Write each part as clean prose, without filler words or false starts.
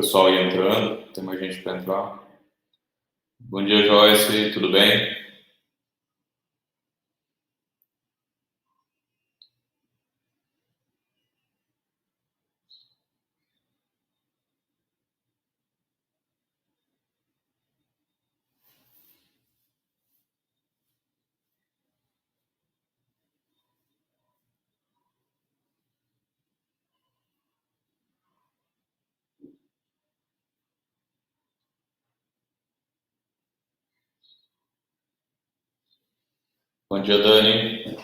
pessoal aí entrando, tem mais gente para entrar. Bom dia, Joyce, tudo bem? Bom dia, Dani.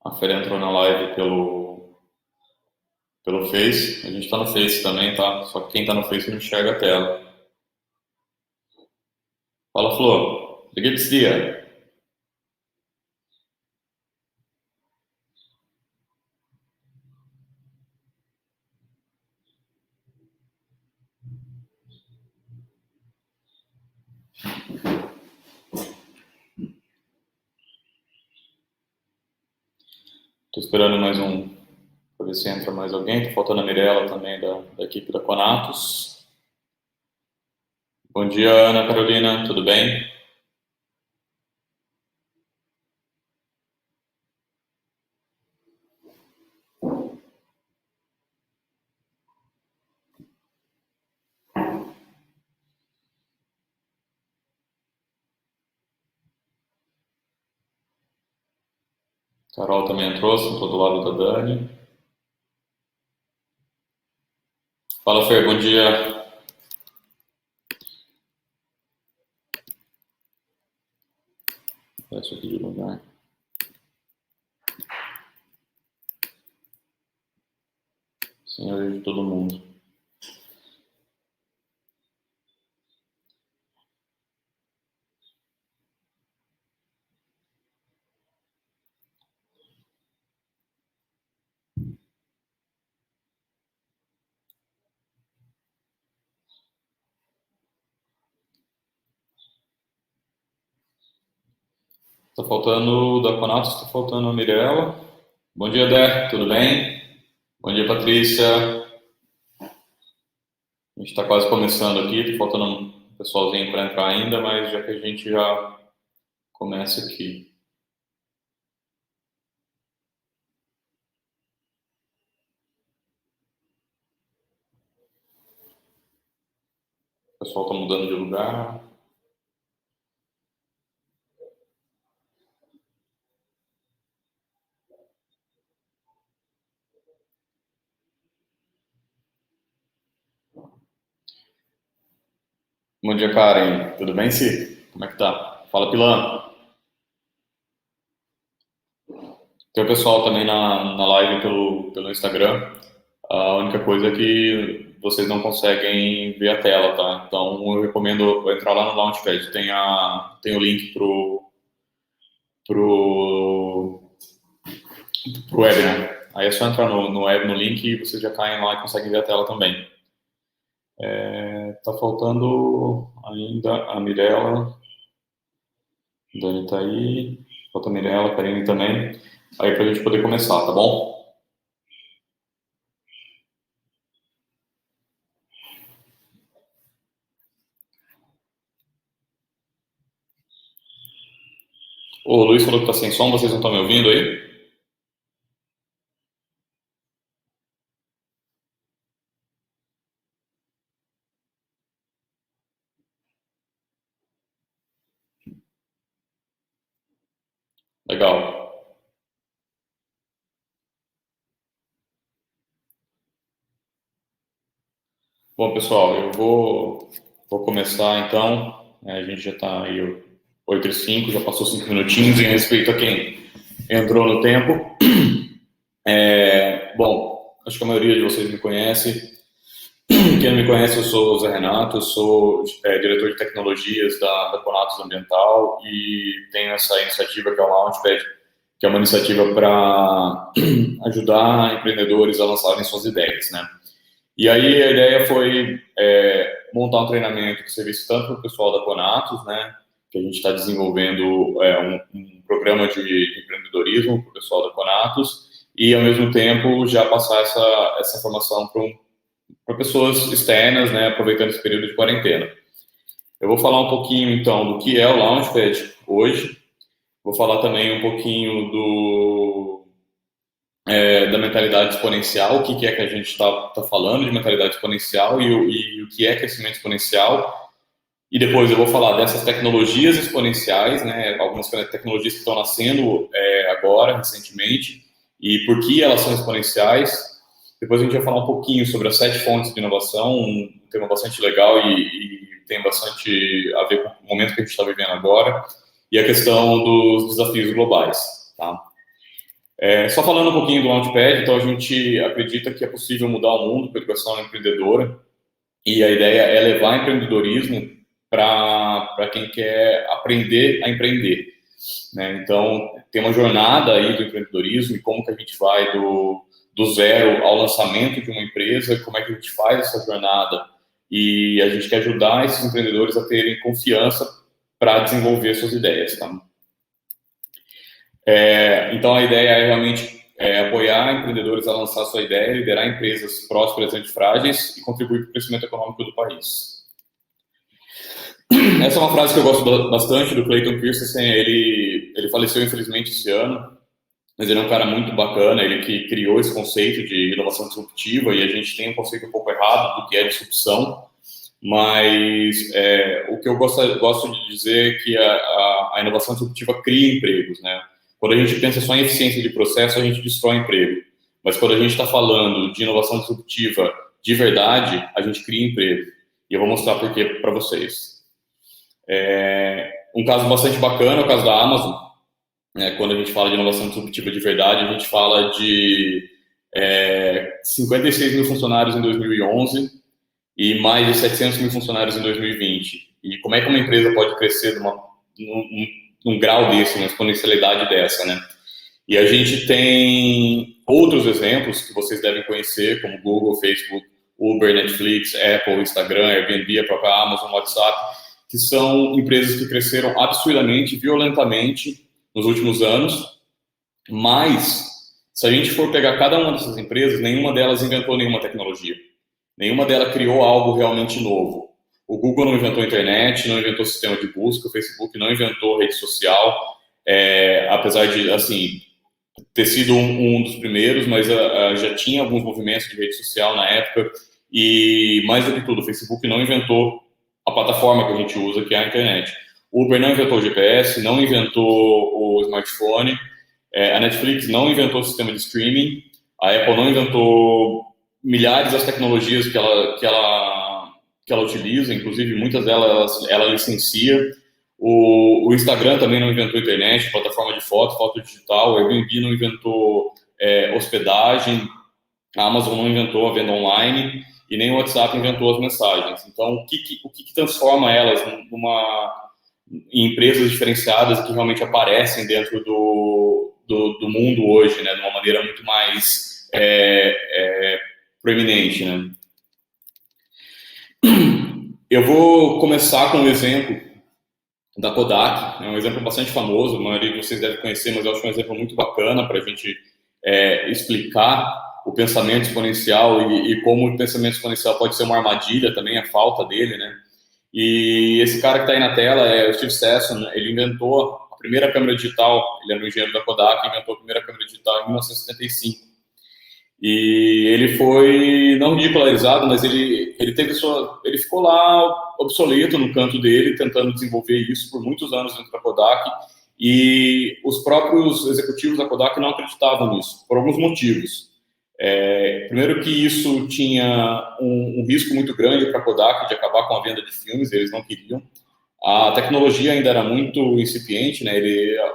A Fer entrou na live pelo Face. A gente está no Face também, tá? Só que quem está no Face não enxerga a tela. Fala, Flor. Wie geht's dir? Tô esperando mais um, para ver se entra mais alguém. Tô faltando a Mirella também, da equipe da Conatos. Bom dia, Ana Carolina, tudo bem? Carol também entrou, sentou do lado da Dani. Fala, Fer, bom dia. Deixa aqui de lugar. Senhor de todo mundo. Tá faltando da Conatos, tá faltando a Mirella. Bom dia, Dé, tudo bem? Bom dia, Patrícia. A gente está quase começando aqui, tá faltando um pessoalzinho para entrar ainda, mas já que a gente já começa aqui. O pessoal está mudando de lugar. Bom dia, Karen. Tudo bem, Si? Como é que tá? Fala, Pilan. Tem o pessoal também na live pelo Instagram. A única coisa é que vocês não conseguem ver a tela, tá? Então eu recomendo entrar lá no Launchpad. Tem o link pro, pro webinar. Aí é só entrar no link e vocês já caem lá e conseguem ver a tela também. Tá faltando ainda a Mirella. Dani tá aí. Falta a Mirella, a Karine também. Aí pra gente poder começar, tá bom? O Luiz falou que tá sem som, vocês não estão me ouvindo aí? Legal. Bom, pessoal, vou começar então. A gente já está aí 8h05, já passou 5 minutinhos em respeito a quem entrou no tempo. Bom, acho que a maioria de vocês me conhece. Quem não me conhece, eu sou o Zé Renato, eu sou diretor de tecnologias da Conatos Ambiental e tenho essa iniciativa que é o Launchpad, que é uma iniciativa para ajudar empreendedores a lançarem suas ideias, né? E aí a ideia foi montar um treinamento que servisse tanto para o pessoal da Conatos, né, que a gente está desenvolvendo um programa de empreendedorismo para o pessoal da Conatos, e, ao mesmo tempo, já passar essa informação para pessoas externas, né, aproveitando esse período de quarentena. Eu vou falar um pouquinho, então, do que é o Launchpad hoje. Vou falar também um pouquinho da mentalidade exponencial, o que é que a gente está falando de mentalidade exponencial e o que é crescimento exponencial. E depois eu vou falar dessas tecnologias exponenciais, né, algumas tecnologias que estão nascendo agora, recentemente, e por que elas são exponenciais. Depois a gente vai falar um pouquinho sobre as 7 fontes de inovação, um tema bastante legal e tem bastante a ver com o momento que a gente está vivendo agora, e a questão dos desafios globais, tá? Só falando um pouquinho do Launchpad, então a gente acredita que é possível mudar o mundo com a educação empreendedora, e a ideia é levar empreendedorismo para quem quer aprender a empreender, né? Então, tem uma jornada aí do empreendedorismo e como que a gente vai do zero ao lançamento de uma empresa, como é que a gente faz essa jornada, e a gente quer ajudar esses empreendedores a terem confiança para desenvolver suas ideias, tá? Então, a ideia é realmente apoiar empreendedores a lançar sua ideia, liderar empresas prósperas e antifrágeis e contribuir para o crescimento econômico do país. Essa é uma frase que eu gosto bastante do Clayton Christensen. Ele faleceu, infelizmente, esse ano, mas ele é um cara muito bacana, ele que criou esse conceito de inovação disruptiva, e a gente tem um conceito um pouco errado do que é disrupção, mas o que eu gosto de dizer é que a inovação disruptiva cria empregos, né? Quando a gente pensa só em eficiência de processo, a gente destrói emprego. Mas quando a gente está falando de inovação disruptiva de verdade, a gente cria emprego. E eu vou mostrar por quê para vocês. Um caso bastante bacana é o caso da Amazon. Quando a gente fala de inovação disruptiva de verdade, a gente fala de 56 mil funcionários em 2011 e mais de 700 mil funcionários em 2020. E como é que uma empresa pode crescer num grau desse, uma exponencialidade dessa, né? E a gente tem outros exemplos que vocês devem conhecer, como Google, Facebook, Uber, Netflix, Apple, Instagram, Airbnb, a própria Amazon, WhatsApp, que são empresas que cresceram absurdamente, violentamente nos últimos anos, mas se a gente for pegar cada uma dessas empresas, nenhuma delas inventou nenhuma tecnologia, nenhuma delas criou algo realmente novo. O Google não inventou a internet, não inventou sistema de busca, o Facebook não inventou rede social, apesar de, assim, ter sido um dos primeiros, mas já tinha alguns movimentos de rede social na época, e mais do que tudo, o Facebook não inventou a plataforma que a gente usa, que é a internet. O Uber não inventou o GPS, não inventou o smartphone, a Netflix não inventou o sistema de streaming, a Apple não inventou milhares das tecnologias que ela utiliza, inclusive muitas delas ela licencia. O Instagram também não inventou a internet, plataforma de foto digital, o Airbnb não inventou hospedagem, a Amazon não inventou a venda online e nem o WhatsApp inventou as mensagens. Então, o que transforma elas em empresas diferenciadas que realmente aparecem dentro do mundo hoje, né, de uma maneira muito mais proeminente, né? Eu vou começar com um exemplo da Kodak, é um exemplo bastante famoso, a maioria de vocês deve conhecer, mas eu acho um exemplo muito bacana para a gente explicar o pensamento exponencial e como o pensamento exponencial pode ser uma armadilha também, a falta dele, né? E esse cara que está aí na tela é o Steve Sasson. Ele inventou a primeira câmera digital, ele era um engenheiro da Kodak, inventou a primeira câmera digital em 1975. E ele foi não ridicularizado, mas ele ficou lá obsoleto no canto dele, tentando desenvolver isso por muitos anos dentro da Kodak, e os próprios executivos da Kodak não acreditavam nisso, por alguns motivos. Primeiro que isso tinha um risco muito grande para a Kodak de acabar com a venda de filmes, eles não queriam. A tecnologia ainda era muito incipiente, né?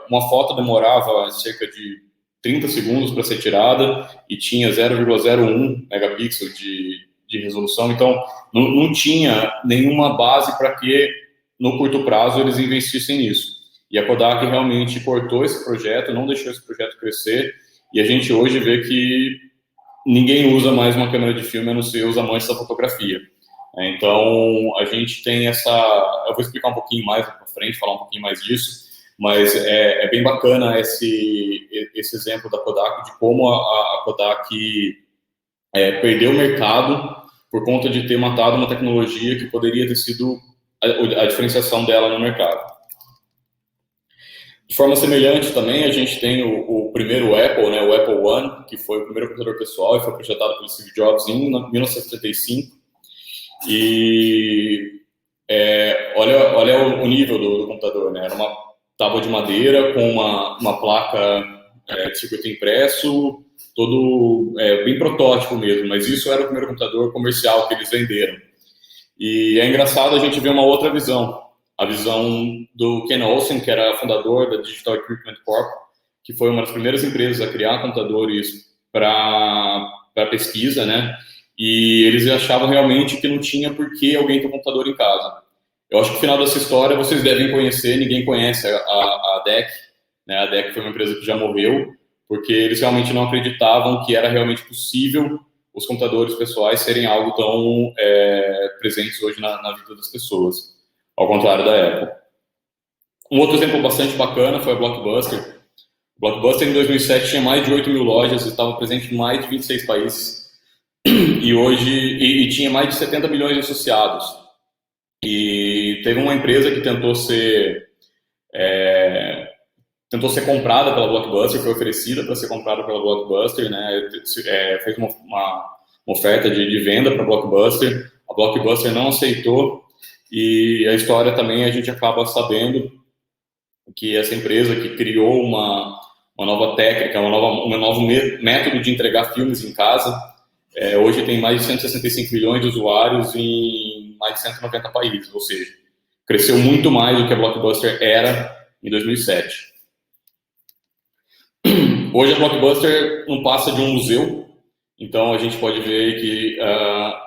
Uma foto demorava cerca de 30 segundos para ser tirada e tinha 0,01 megapixel de resolução, então não tinha nenhuma base para que no curto prazo eles investissem nisso. E a Kodak realmente cortou esse projeto, não deixou esse projeto crescer, e a gente hoje vê que ninguém usa mais uma câmera de filme a não ser os amantes da fotografia. Então, a gente tem eu vou explicar um pouquinho mais para frente, falar um pouquinho mais disso, mas é bem bacana esse exemplo da Kodak, de como a Kodak perdeu o mercado por conta de ter matado uma tecnologia que poderia ter sido a diferenciação dela no mercado. De forma semelhante também, a gente tem o primeiro Apple, né, o Apple One, que foi o primeiro computador pessoal e foi projetado pelo Steve Jobs em 1975. E olha o nível do computador, né? Era uma tábua de madeira com uma placa de circuito impresso, todo bem protótipo mesmo, mas isso era o primeiro computador comercial que eles venderam. E é engraçado a gente ver uma outra visão, a visão do Ken Olsen, que era fundador da Digital Equipment Corp, que foi uma das primeiras empresas a criar computadores para pesquisa, né? E eles achavam realmente que não tinha por que alguém ter um computador em casa. Eu acho que no final dessa história vocês devem conhecer, ninguém conhece a DEC, né? A DEC foi uma empresa que já morreu, porque eles realmente não acreditavam que era realmente possível os computadores pessoais serem algo tão presentes hoje na vida das pessoas, ao contrário da Apple. Um outro exemplo bastante bacana foi a Blockbuster. A Blockbuster, em 2007, tinha mais de 8 mil lojas e estava presente em mais de 26 países. E hoje tinha mais de 70 milhões de associados. E teve uma empresa que tentou ser comprada pela Blockbuster, foi oferecida para ser comprada pela Blockbuster, né? Fez uma oferta de venda para a Blockbuster. A Blockbuster não aceitou, e a história também a gente acaba sabendo que essa empresa que criou uma nova técnica, um novo método de entregar filmes em casa, hoje tem mais de 165 milhões de usuários em mais de 190 países, ou seja, cresceu muito mais do que a Blockbuster era em 2007. Hoje a Blockbuster não passa de um museu, então a gente pode ver que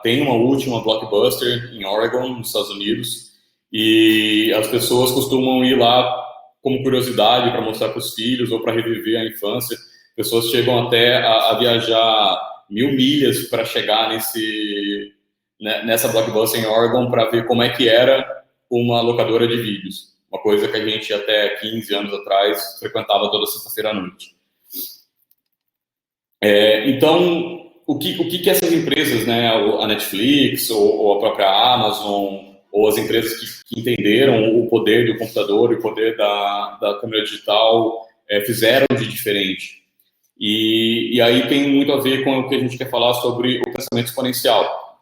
tem uma última Blockbuster em Oregon, nos Estados Unidos, e as pessoas costumam ir lá como curiosidade para mostrar para os filhos ou para reviver a infância. Pessoas chegam até a viajar 1000 milhas para chegar nessa Blockbuster em Oregon para ver como é que era uma locadora de vídeos, uma coisa que a gente até 15 anos atrás frequentava toda sexta-feira à noite. Então, o que essas empresas, né, a Netflix ou a própria Amazon, ou as empresas que entenderam o poder do computador e o poder da câmera digital fizeram de diferente? E aí tem muito a ver com o que a gente quer falar sobre o pensamento exponencial,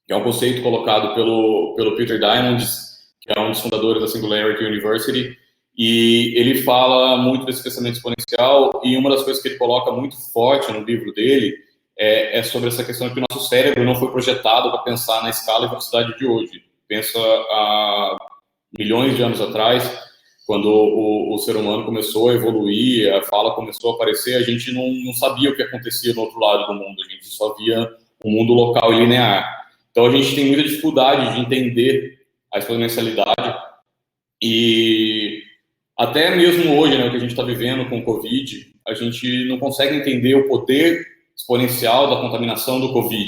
que é um conceito colocado pelo Peter Diamandis, que é um dos fundadores da Singularity University, e ele fala muito desse pensamento exponencial, e uma das coisas que ele coloca muito forte no livro dele é sobre essa questão de que o nosso cérebro não foi projetado para pensar na escala e velocidade de hoje. Pensa há milhões de anos atrás, quando o ser humano começou a evoluir, a fala começou a aparecer, a gente não sabia o que acontecia no outro lado do mundo, a gente só via um mundo local e linear. Então a gente tem muita dificuldade de entender a exponencialidade, e até mesmo hoje, né, o que a gente está vivendo com o Covid, a gente não consegue entender o poder exponencial da contaminação do Covid,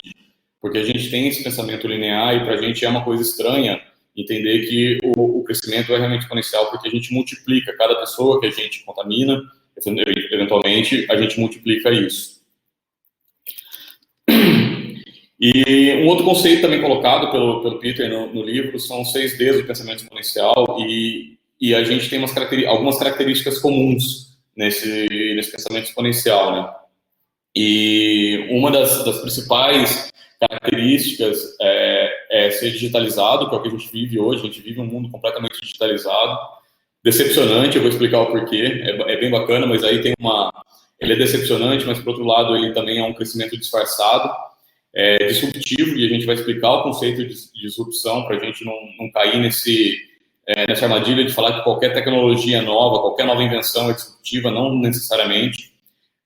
porque a gente tem esse pensamento linear e para a gente é uma coisa estranha entender que o crescimento é realmente exponencial, porque a gente multiplica cada pessoa que a gente contamina, eventualmente a gente multiplica isso. E um outro conceito também colocado pelo Peter no livro são os 6 Ds do pensamento exponencial, e a gente tem algumas características comuns nesse pensamento exponencial, né? E uma das principais características é ser digitalizado, que é o que a gente vive hoje. A gente vive um mundo completamente digitalizado, decepcionante. Eu vou explicar o porquê. É bem bacana, mas aí ele é decepcionante, mas por outro lado ele também é um crescimento disfarçado, disruptivo, e a gente vai explicar o conceito de disrupção para a gente não cair nessa armadilha de falar que qualquer tecnologia nova, qualquer nova invenção é disruptiva. Não necessariamente.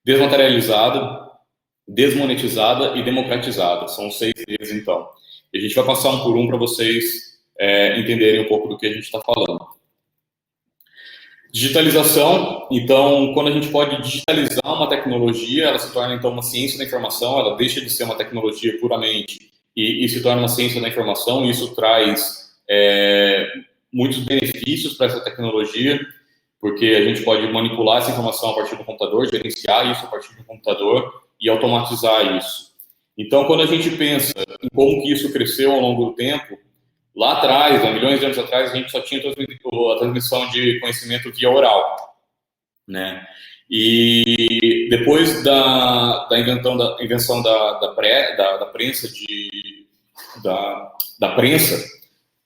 Desmaterializada, desmonetizada e democratizada. São 6 deles, então. E a gente vai passar um por um para vocês entenderem um pouco do que a gente está falando. Digitalização. Então, quando a gente pode digitalizar uma tecnologia, ela se torna, então, uma ciência da informação, ela deixa de ser uma tecnologia puramente e se torna uma ciência da informação, e isso traz muitos benefícios para essa tecnologia. porque a gente pode manipular essa informação a partir do computador, gerenciar isso a partir do computador e automatizar isso. Então, quando a gente pensa em como que isso cresceu ao longo do tempo, lá atrás, há milhões de anos atrás, a gente só tinha a transmissão de conhecimento via oral, né? E depois da invenção da prensa da prensa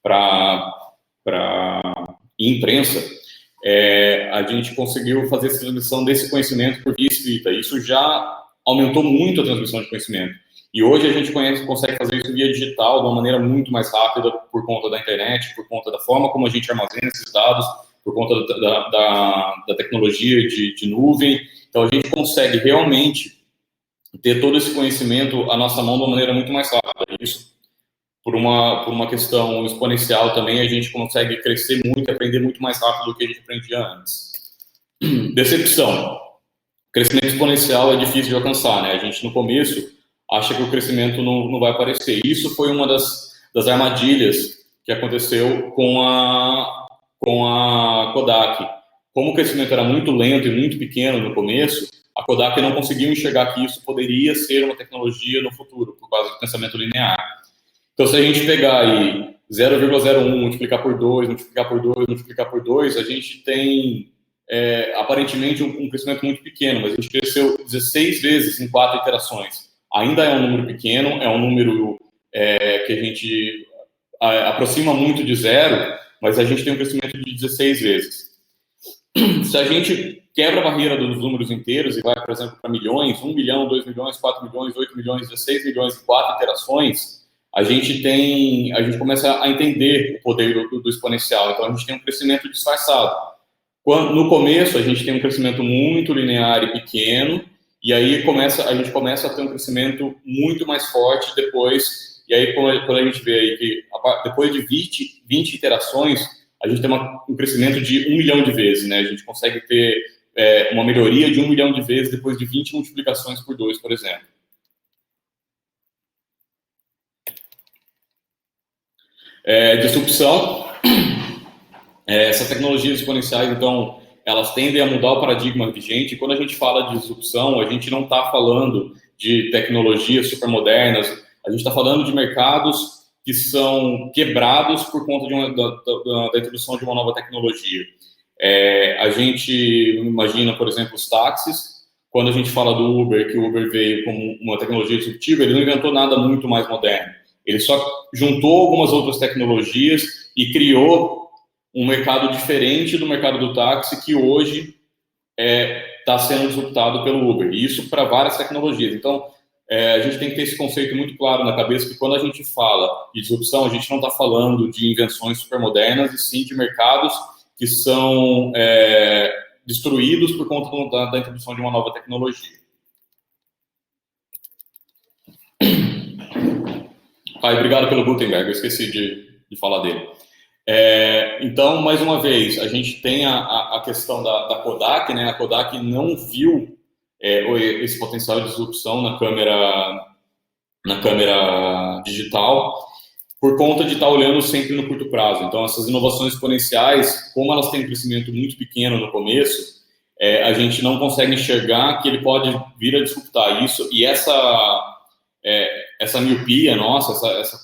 para imprensa, a gente conseguiu fazer essa transmissão desse conhecimento por via escrita. Isso já aumentou muito a transmissão de conhecimento. E hoje a gente consegue fazer isso via digital de uma maneira muito mais rápida por conta da internet, por conta da forma como a gente armazena esses dados, por conta da tecnologia de nuvem. Então, a gente consegue realmente ter todo esse conhecimento à nossa mão de uma maneira muito mais rápida. Isso, por uma questão exponencial também, a gente consegue crescer muito e aprender muito mais rápido do que a gente aprendia antes. Decepção. Crescimento exponencial é difícil de alcançar, né? A gente, no começo, acha que o crescimento não vai aparecer. Isso foi uma das armadilhas que aconteceu com a Kodak. Como o crescimento era muito lento e muito pequeno no começo, a Kodak não conseguiu enxergar que isso poderia ser uma tecnologia no futuro, por causa do pensamento linear. Então, se a gente pegar aí 0,01, multiplicar por 2, multiplicar por 2, multiplicar por 2, a gente tem, aparentemente, um crescimento muito pequeno, mas a gente cresceu 16 vezes em 4 iterações. Ainda é um número pequeno, é um número que a gente aproxima muito de zero, mas a gente tem um crescimento de 16 vezes. Se a gente quebra a barreira dos números inteiros e vai, por exemplo, para milhões, 1 milhão, 2 milhões, 4 milhões, 8 milhões, 16 milhões e 4 iterações, a gente começa a entender o poder do exponencial. Então, a gente tem um crescimento disfarçado. No começo, a gente tem um crescimento muito linear e pequeno, e aí a gente começa a ter um crescimento muito mais forte depois. E aí, quando a gente vê aí que depois de 20 iterações, a gente tem um crescimento de 1 milhão de vezes, né? A gente consegue ter uma melhoria de 1 milhão de vezes depois de 20 multiplicações por 2, por exemplo. Disrupção. Essas tecnologias exponenciais, então, elas tendem a mudar o paradigma vigente. E quando a gente fala de disrupção, a gente não está falando de tecnologias supermodernas, a gente está falando de mercados que são quebrados por conta da introdução de uma nova tecnologia. A gente imagina, por exemplo, os táxis. Quando a gente fala do Uber, que o Uber veio como uma tecnologia disruptiva, ele não inventou nada muito mais moderno. Ele só juntou algumas outras tecnologias e criou um mercado diferente do mercado do táxi, que hoje está sendo disruptado pelo Uber. E isso para várias tecnologias. Então, a gente tem que ter esse conceito muito claro na cabeça, que quando a gente fala de disrupção, a gente não está falando de invenções supermodernas, e sim de mercados que são destruídos por conta da introdução de uma nova tecnologia. Obrigado pelo Gutenberg, eu esqueci de falar dele. Então, mais uma vez, a gente tem a questão da Kodak, né? A Kodak não viu esse potencial de disrupção na câmera digital, por conta de estar olhando sempre no curto prazo. Então, essas inovações exponenciais, como elas têm um crescimento muito pequeno no começo, a gente não consegue enxergar que ele pode vir a disruptar isso, e essa miopia nossa, essa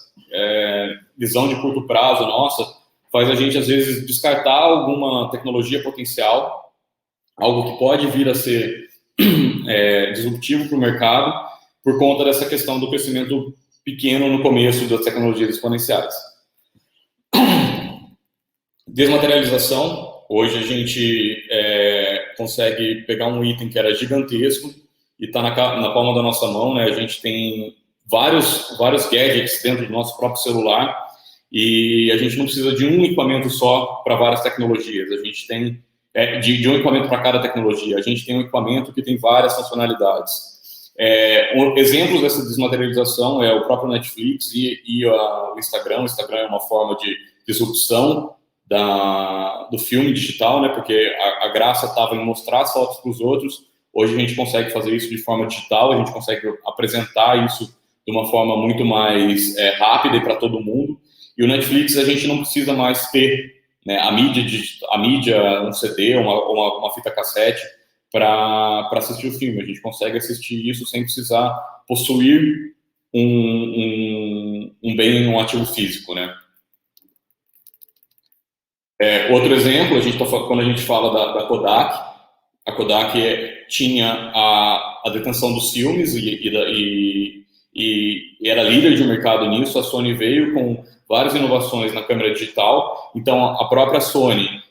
visão de curto prazo nossa, faz a gente, às vezes, descartar alguma tecnologia potencial, algo que pode vir a ser disruptivo para o mercado, por conta dessa questão do crescimento pequeno no começo das tecnologias exponenciais. Desmaterialização. Hoje a gente consegue pegar um item que era gigantesco e está na palma da nossa mão, né? A gente tem vários gadgets dentro do nosso próprio celular, e a gente não precisa de um equipamento só para várias tecnologias. A gente tem de um equipamento para cada tecnologia. A gente tem um equipamento que tem várias funcionalidades. Exemplos dessa desmaterialização é o próprio Netflix e o Instagram. O Instagram é uma forma de disrupção do filme digital, né? Porque a graça estava em mostrar as fotos para os outros. Hoje a gente consegue fazer isso de forma digital, a gente consegue apresentar isso de uma forma muito mais rápida e para todo mundo. E o Netflix, a gente não precisa mais ter né, a mídia, um CD, uma fita cassete, para assistir o filme. A gente consegue assistir isso sem precisar possuir um bem, um ativo físico, né? Outro exemplo, quando a gente fala da Kodak, a Kodak tinha a detenção dos filmes e era líder de mercado nisso. A Sony veio com várias inovações na câmera digital. Então, a própria Sony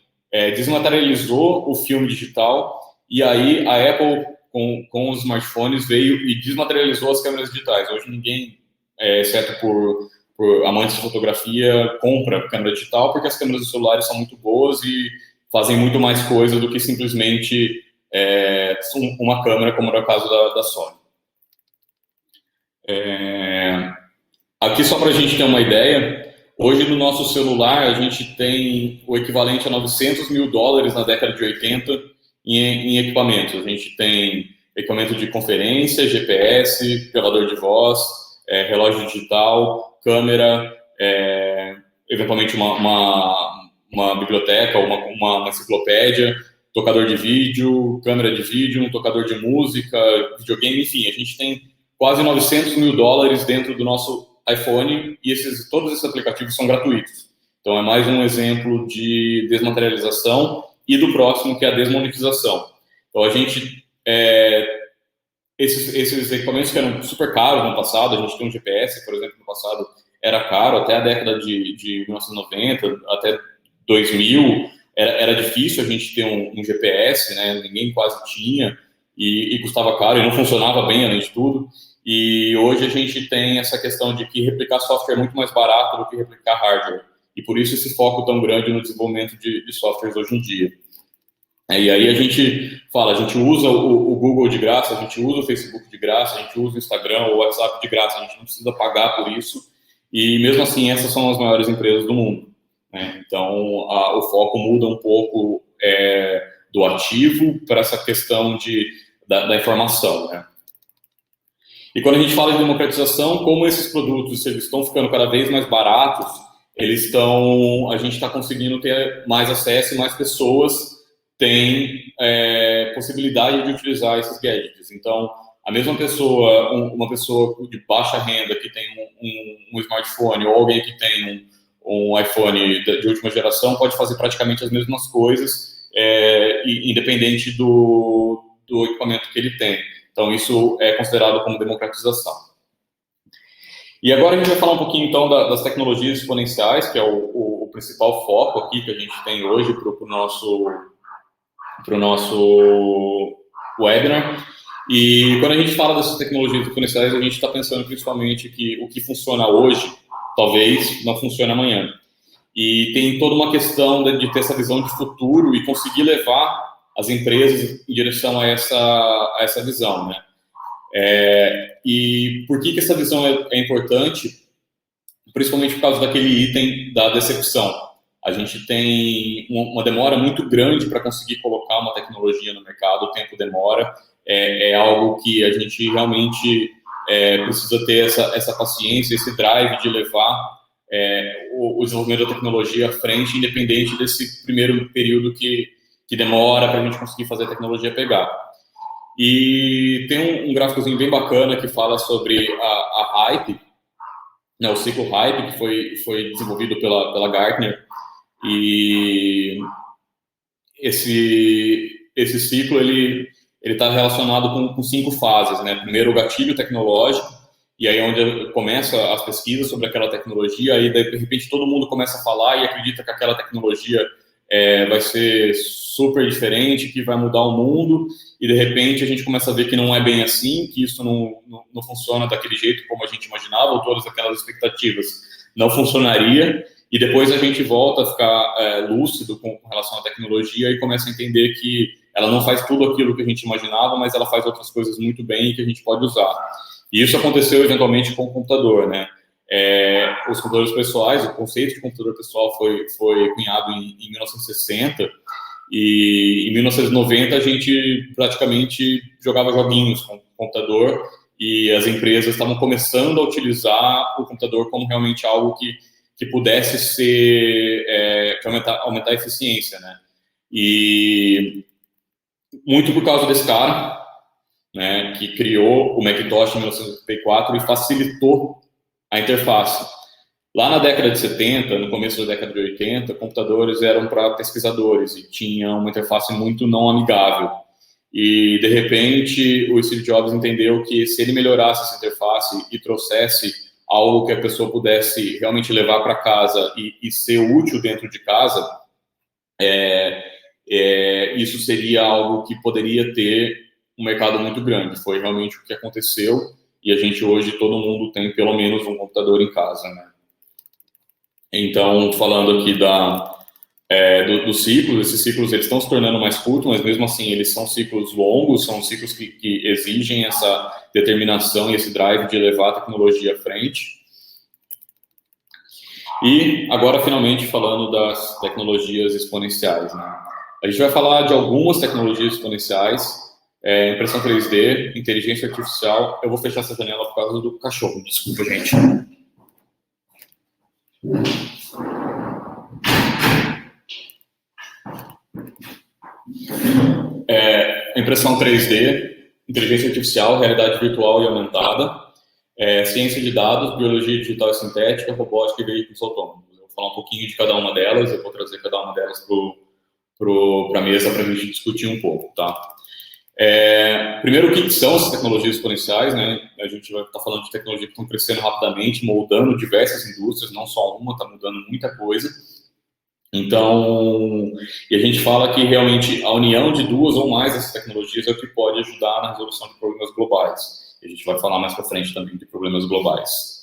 desmaterializou o filme digital, e aí a Apple, com os smartphones, veio e desmaterializou as câmeras digitais. Hoje ninguém, exceto por amantes de fotografia, compra câmera digital, porque as câmeras dos celulares são muito boas e fazem muito mais coisa do que simplesmente uma câmera, como era o caso da Sony. Aqui, só para a gente ter uma ideia, hoje no nosso celular a gente tem o equivalente a $900 mil na década de 80 em equipamentos. A gente tem equipamento de conferência, GPS, gravador de voz, relógio digital, câmera, eventualmente uma biblioteca, uma enciclopédia, tocador de vídeo, câmera de vídeo, um tocador de música, videogame, enfim, a gente tem quase $900 mil dentro do nosso iPhone, e todos esses aplicativos são gratuitos. Então, é mais um exemplo de desmaterialização, e do próximo, que é a desmonetização. Então, a gente... esses equipamentos que eram super caros no passado, a gente tem um GPS, por exemplo, no passado era caro, até a década de 1990, até 2000, era difícil a gente ter um GPS, né? Ninguém quase tinha, e custava caro, e não funcionava bem, além de tudo. E hoje a gente tem essa questão de que replicar software é muito mais barato do que replicar hardware, e por isso esse foco tão grande no desenvolvimento de softwares hoje em dia. E aí a gente usa o Google de graça, a gente usa o Facebook de graça, a gente usa o Instagram, o WhatsApp de graça, a gente não precisa pagar por isso, e mesmo assim essas são as maiores empresas do mundo, né? Então o foco muda um pouco do ativo para essa questão da informação, né? E quando a gente fala de democratização, como esses produtos e serviços estão ficando cada vez mais baratos, a gente está conseguindo ter mais acesso, e mais pessoas têm possibilidade de utilizar esses gadgets. Então, a mesma pessoa, uma pessoa de baixa renda que tem um smartphone, ou alguém que tem um iPhone de última geração, pode fazer praticamente as mesmas coisas, independente do equipamento que ele tem. Então, isso é considerado como democratização. E agora a gente vai falar um pouquinho, então, das tecnologias exponenciais, que é o principal foco aqui que a gente tem hoje para o nosso webinar. E quando a gente fala dessas tecnologias exponenciais, a gente está pensando principalmente que o que funciona hoje, talvez não funcione amanhã. E tem toda uma questão de ter essa visão de futuro e conseguir levar as empresas em direção a essa visão, né? E por que essa visão é importante? Principalmente por causa daquele item da decepção. A gente tem uma demora muito grande para conseguir colocar uma tecnologia no mercado, o tempo demora, é algo que a gente realmente precisa ter essa paciência, esse drive de levar o desenvolvimento da tecnologia à frente, independente desse primeiro período que demora para a gente conseguir fazer a tecnologia pegar. E tem um gráficozinho bem bacana que fala sobre a hype, né, o ciclo hype, que foi desenvolvido pela Gartner. E esse ciclo ele está relacionado com 5 fases, né? Primeiro, o gatilho tecnológico, e aí é onde começa as pesquisas sobre aquela tecnologia, aí de repente todo mundo começa a falar e acredita que aquela tecnologia vai ser super diferente, que vai mudar o mundo, e de repente a gente começa a ver que não é bem assim, que isso não funciona daquele jeito como a gente imaginava, ou todas aquelas expectativas não funcionaria, e depois a gente volta a ficar lúcido com relação à tecnologia e começa a entender que ela não faz tudo aquilo que a gente imaginava, mas ela faz outras coisas muito bem e que a gente pode usar. E isso aconteceu eventualmente com o computador, né? Os computadores pessoais, o conceito de computador pessoal foi cunhado em 1960, e em 1990 a gente praticamente jogava joguinhos com o computador, e as empresas estavam começando a utilizar o computador como realmente algo que que pudesse ser, aumentar a eficiência, né? E muito por causa desse cara, né, que criou o Macintosh em 1984 e facilitou a interface. Lá na década de 70, no começo da década de 80, computadores eram para pesquisadores e tinham uma interface muito não amigável. E, de repente, o Steve Jobs entendeu que se ele melhorasse essa interface e trouxesse algo que a pessoa pudesse realmente levar para casa e ser útil dentro de casa, isso seria algo que poderia ter um mercado muito grande. Foi realmente o que aconteceu e a gente hoje, todo mundo tem pelo menos um computador em casa, né? Então, falando aqui dos ciclos, esses ciclos eles estão se tornando mais curtos, mas mesmo assim eles são ciclos longos, são ciclos que exigem essa determinação e esse drive de levar a tecnologia à frente. E agora, finalmente, falando das tecnologias exponenciais, né? A gente vai falar de algumas tecnologias exponenciais, impressão 3D, inteligência artificial. Eu vou fechar essa janela por causa do cachorro, desculpa, gente. Impressão 3D, inteligência artificial, realidade virtual e aumentada, ciência de dados, biologia digital e sintética, robótica e veículos autônomos. Eu vou falar um pouquinho de cada uma delas, eu vou trazer cada uma delas para a mesa para a gente discutir um pouco, tá? Primeiro, o que são essas tecnologias exponenciais, né? A gente vai estar falando de tecnologias que estão crescendo rapidamente, moldando diversas indústrias, não só uma, está mudando muita coisa. Então, e a gente fala que realmente a união de duas ou mais dessas tecnologias é o que pode ajudar na resolução de problemas globais. A gente vai falar mais para frente também de problemas globais.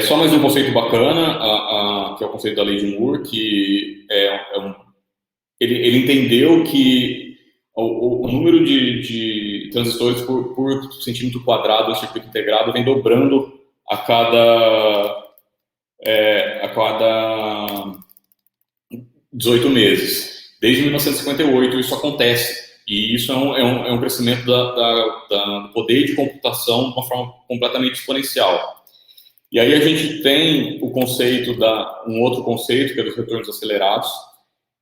Só mais um conceito bacana, que é o conceito da lei de Moore, que ele entendeu que o número de transistores por centímetro quadrado do circuito integrado vem dobrando a cada 18 meses. Desde 1958 isso acontece. E isso é um crescimento do poder de computação de uma forma completamente exponencial. E aí a gente tem o conceito um outro conceito, que é dos retornos acelerados,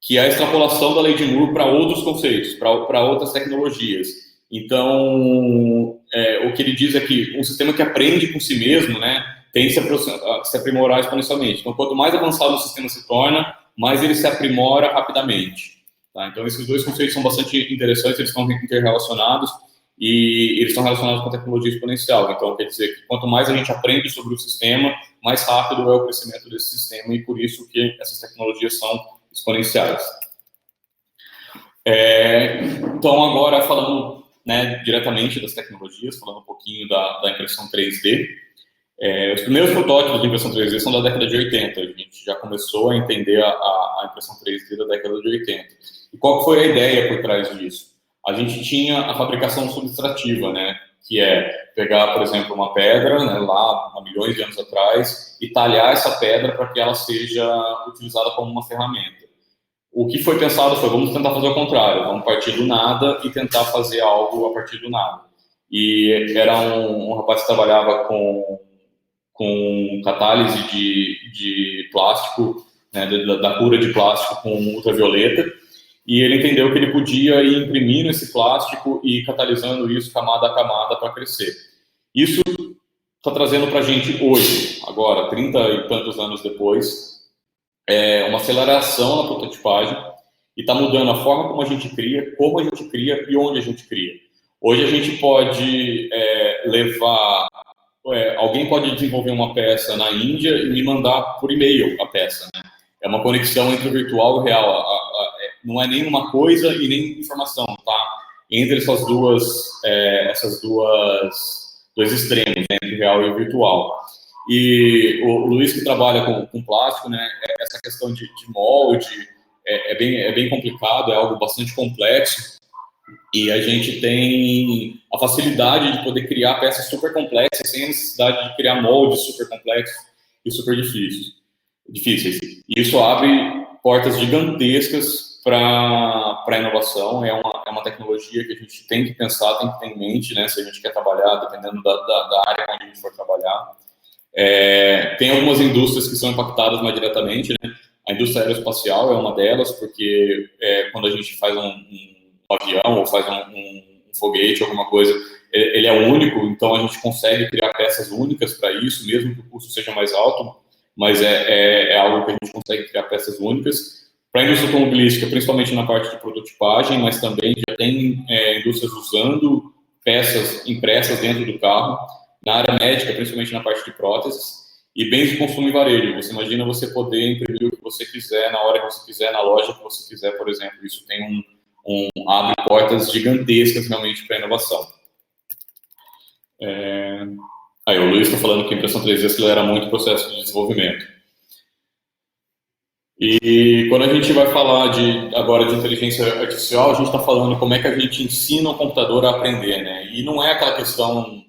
que é a extrapolação da lei de Moore para outros conceitos, para outras tecnologias. Então, o que ele diz é que um sistema que aprende com si mesmo, né, tem que se aprimorar exponencialmente. Então, quanto mais avançado o sistema se torna, mais ele se aprimora rapidamente. Tá? Então, esses dois conceitos são bastante interessantes, eles estão interrelacionados e eles estão relacionados com a tecnologia exponencial. Então, quer dizer que quanto mais a gente aprende sobre o sistema, mais rápido é o crescimento desse sistema e por isso que essas tecnologias são exponenciais. Então, agora falando, né, diretamente das tecnologias, falando um pouquinho da impressão 3D. Os primeiros protótipos de impressão 3D são da década de 80. A gente já começou a entender a impressão 3D da década de 80. E qual foi a ideia por trás disso? A gente tinha a fabricação subtrativa, né, que é pegar, por exemplo, uma pedra, né, lá há milhões de anos atrás, e talhar essa pedra para que ela seja utilizada como uma ferramenta. O que foi pensado foi, vamos tentar fazer o contrário, vamos partir do nada e tentar fazer algo a partir do nada. E era um rapaz que trabalhava com catálise de plástico, né, da cura de plástico com ultravioleta, e ele entendeu que ele podia ir imprimindo esse plástico e catalisando isso camada a camada para crescer. Isso está trazendo para a gente hoje, agora, 30 e tantos anos depois, uma aceleração na prototipagem e está mudando a forma como a gente cria, como a gente cria e onde a gente cria. Hoje a gente pode levar... alguém pode desenvolver uma peça na Índia e me mandar por e-mail a peça, né? É uma conexão entre o virtual e o real. Não é nem uma coisa e nem informação, tá? Entre essas dois extremos, né? Entre o real e o virtual. E o Luiz, que trabalha com plástico, né? Essa questão de molde é bem complicado, é algo bastante complexo. E a gente tem a facilidade de poder criar peças super complexas sem a necessidade de criar moldes super complexos e super difíceis. E isso abre portas gigantescas para a inovação. É uma tecnologia que a gente tem que pensar, tem que ter em mente, né, se a gente quer trabalhar, dependendo da área onde a gente for trabalhar. Tem algumas indústrias que são impactadas mais diretamente, né? A indústria aeroespacial é uma delas, porque quando a gente faz um avião ou faz um foguete, alguma coisa, ele é único, então a gente consegue criar peças únicas para isso, mesmo que o custo seja mais alto, mas é algo que a gente consegue criar peças únicas. Para a indústria automobilística, principalmente na parte de prototipagem, mas também já tem indústrias usando peças impressas dentro do carro. Na área médica, principalmente na parte de próteses, e bens de consumo e varejo. Você imagina você poder imprimir o que você quiser, na hora que você quiser, na loja que você quiser, por exemplo. Isso tem abre portas gigantescas realmente para a inovação. Aí o Luiz está falando que a impressão 3D acelera muito o processo de desenvolvimento. E quando a gente vai falar agora de inteligência artificial, a gente está falando como é que a gente ensina o computador a aprender, né? E não é aquela questão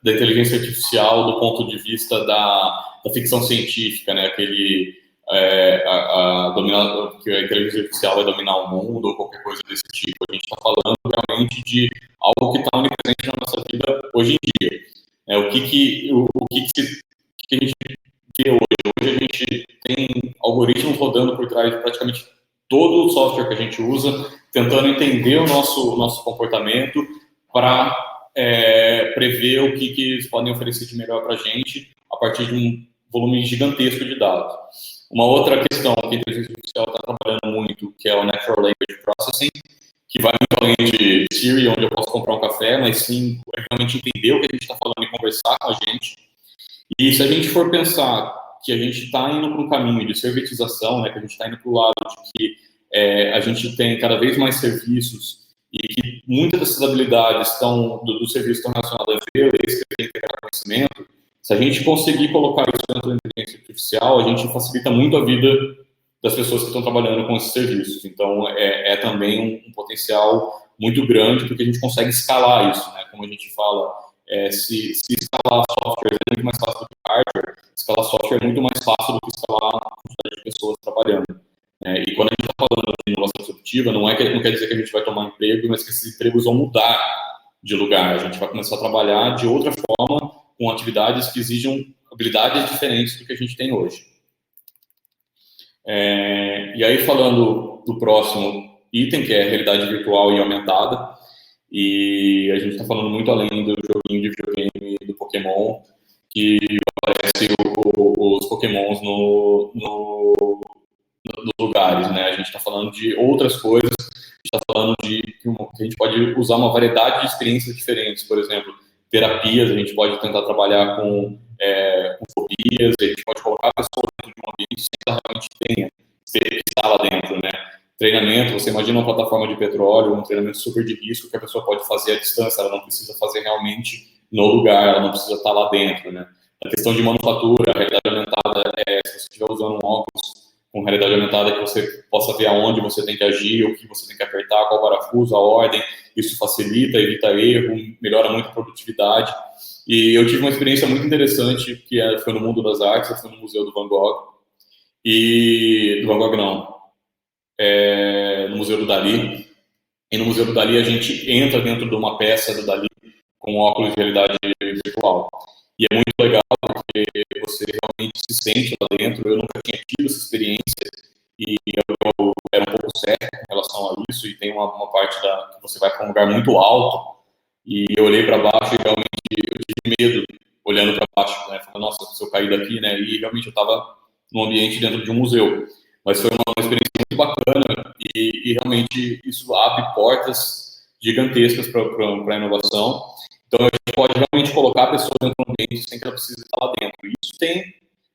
da inteligência artificial do ponto de vista da ficção científica, né? Que a inteligência artificial vai dominar o mundo ou qualquer coisa desse tipo. A gente está falando realmente de algo que está onipresente na nossa vida hoje em dia. O que a gente vê hoje? Hoje a gente tem algoritmos rodando por trás de praticamente todo o software que a gente usa, tentando entender o nosso comportamento para prever o que eles podem oferecer de melhor para a gente a partir de um volume gigantesco de dados. Uma outra questão que a inteligência artificial está trabalhando muito, que é o Natural Language Processing, que vai muito além de Siri, onde eu posso comprar um café, mas sim realmente entender o que a gente está falando e conversar com a gente. E se a gente for pensar que a gente está indo para um caminho de servitização, né, que a gente está indo para o lado de que a gente tem cada vez mais serviços e que muitas dessas habilidades do serviço estão relacionadas a ler, escrever, integrar conhecimento, se a gente conseguir colocar isso dentro da inteligência artificial, a gente facilita muito a vida das pessoas que estão trabalhando com esses serviços. Então, é também um potencial muito grande, porque a gente consegue escalar isso, né? Como a gente fala, se escalar software é muito mais fácil do que hardware, escalar software é muito mais fácil do que escalar a quantidade de pessoas trabalhando. E quando a gente está falando de inovação disruptiva, não quer dizer que a gente vai tomar emprego, mas que esses empregos vão mudar de lugar. A gente vai começar a trabalhar de outra forma, com atividades que exijam habilidades diferentes do que a gente tem hoje. E aí, falando do próximo item, que é realidade virtual e aumentada, e a gente está falando muito além do joguinho de videogame do Pokémon, que aparece os Pokémons nos lugares, né? A gente está falando de outras coisas, a gente está falando de que a gente pode usar uma variedade de experiências diferentes, por exemplo, terapias, a gente pode tentar trabalhar com fobias, a gente pode colocar a pessoa dentro de um ambiente sem que ela realmente estar lá dentro, né? Treinamento, você imagina uma plataforma de petróleo, um treinamento super de risco que a pessoa pode fazer à distância, ela não precisa fazer realmente no lugar, ela não precisa estar lá dentro, né? A questão de manufatura, a realidade aumentada, se você estiver usando um óculos com realidade aumentada, que você possa ver aonde você tem que agir, o que você tem que apertar, qual parafuso, a ordem, isso facilita, evita erro, melhora muito a produtividade. E eu tive uma experiência muito interessante, que foi no mundo das artes, eu fui no Museu do Van Gogh, do Van Gogh não, no Museu do Dalí, e no Museu do Dalí a gente entra dentro de uma peça do Dalí com óculos de realidade virtual. E é muito legal porque você realmente se sente lá dentro. Eu nunca tinha tido essa experiência e eu era um pouco cético em relação a isso. E tem uma parte que você vai para um lugar muito alto e eu olhei para baixo e realmente eu tive medo olhando para baixo, né? Falei, nossa, se eu cair daqui, né? E realmente eu estava num ambiente dentro de um museu. Mas foi uma experiência muito bacana e realmente isso abre portas gigantescas para a inovação. Então, a gente pode realmente colocar a pessoa dentro do ambiente sem que ela precise estar lá dentro. E isso tem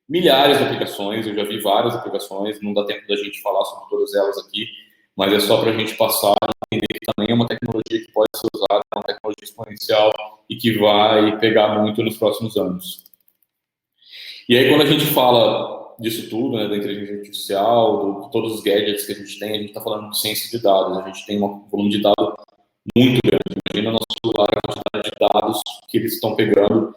milhares de aplicações, eu já vi várias aplicações, não dá tempo da gente falar sobre todas elas aqui, mas é só para a gente passar e entender que também é uma tecnologia que pode ser usada, é uma tecnologia exponencial e que vai pegar muito nos próximos anos. E aí, quando a gente fala disso tudo, né, da inteligência artificial, de todos os gadgets que a gente está falando de ciência de dados, a gente tem um volume de dados muito grande. Imagina nosso celular, a quantidade de dados que eles estão pegando,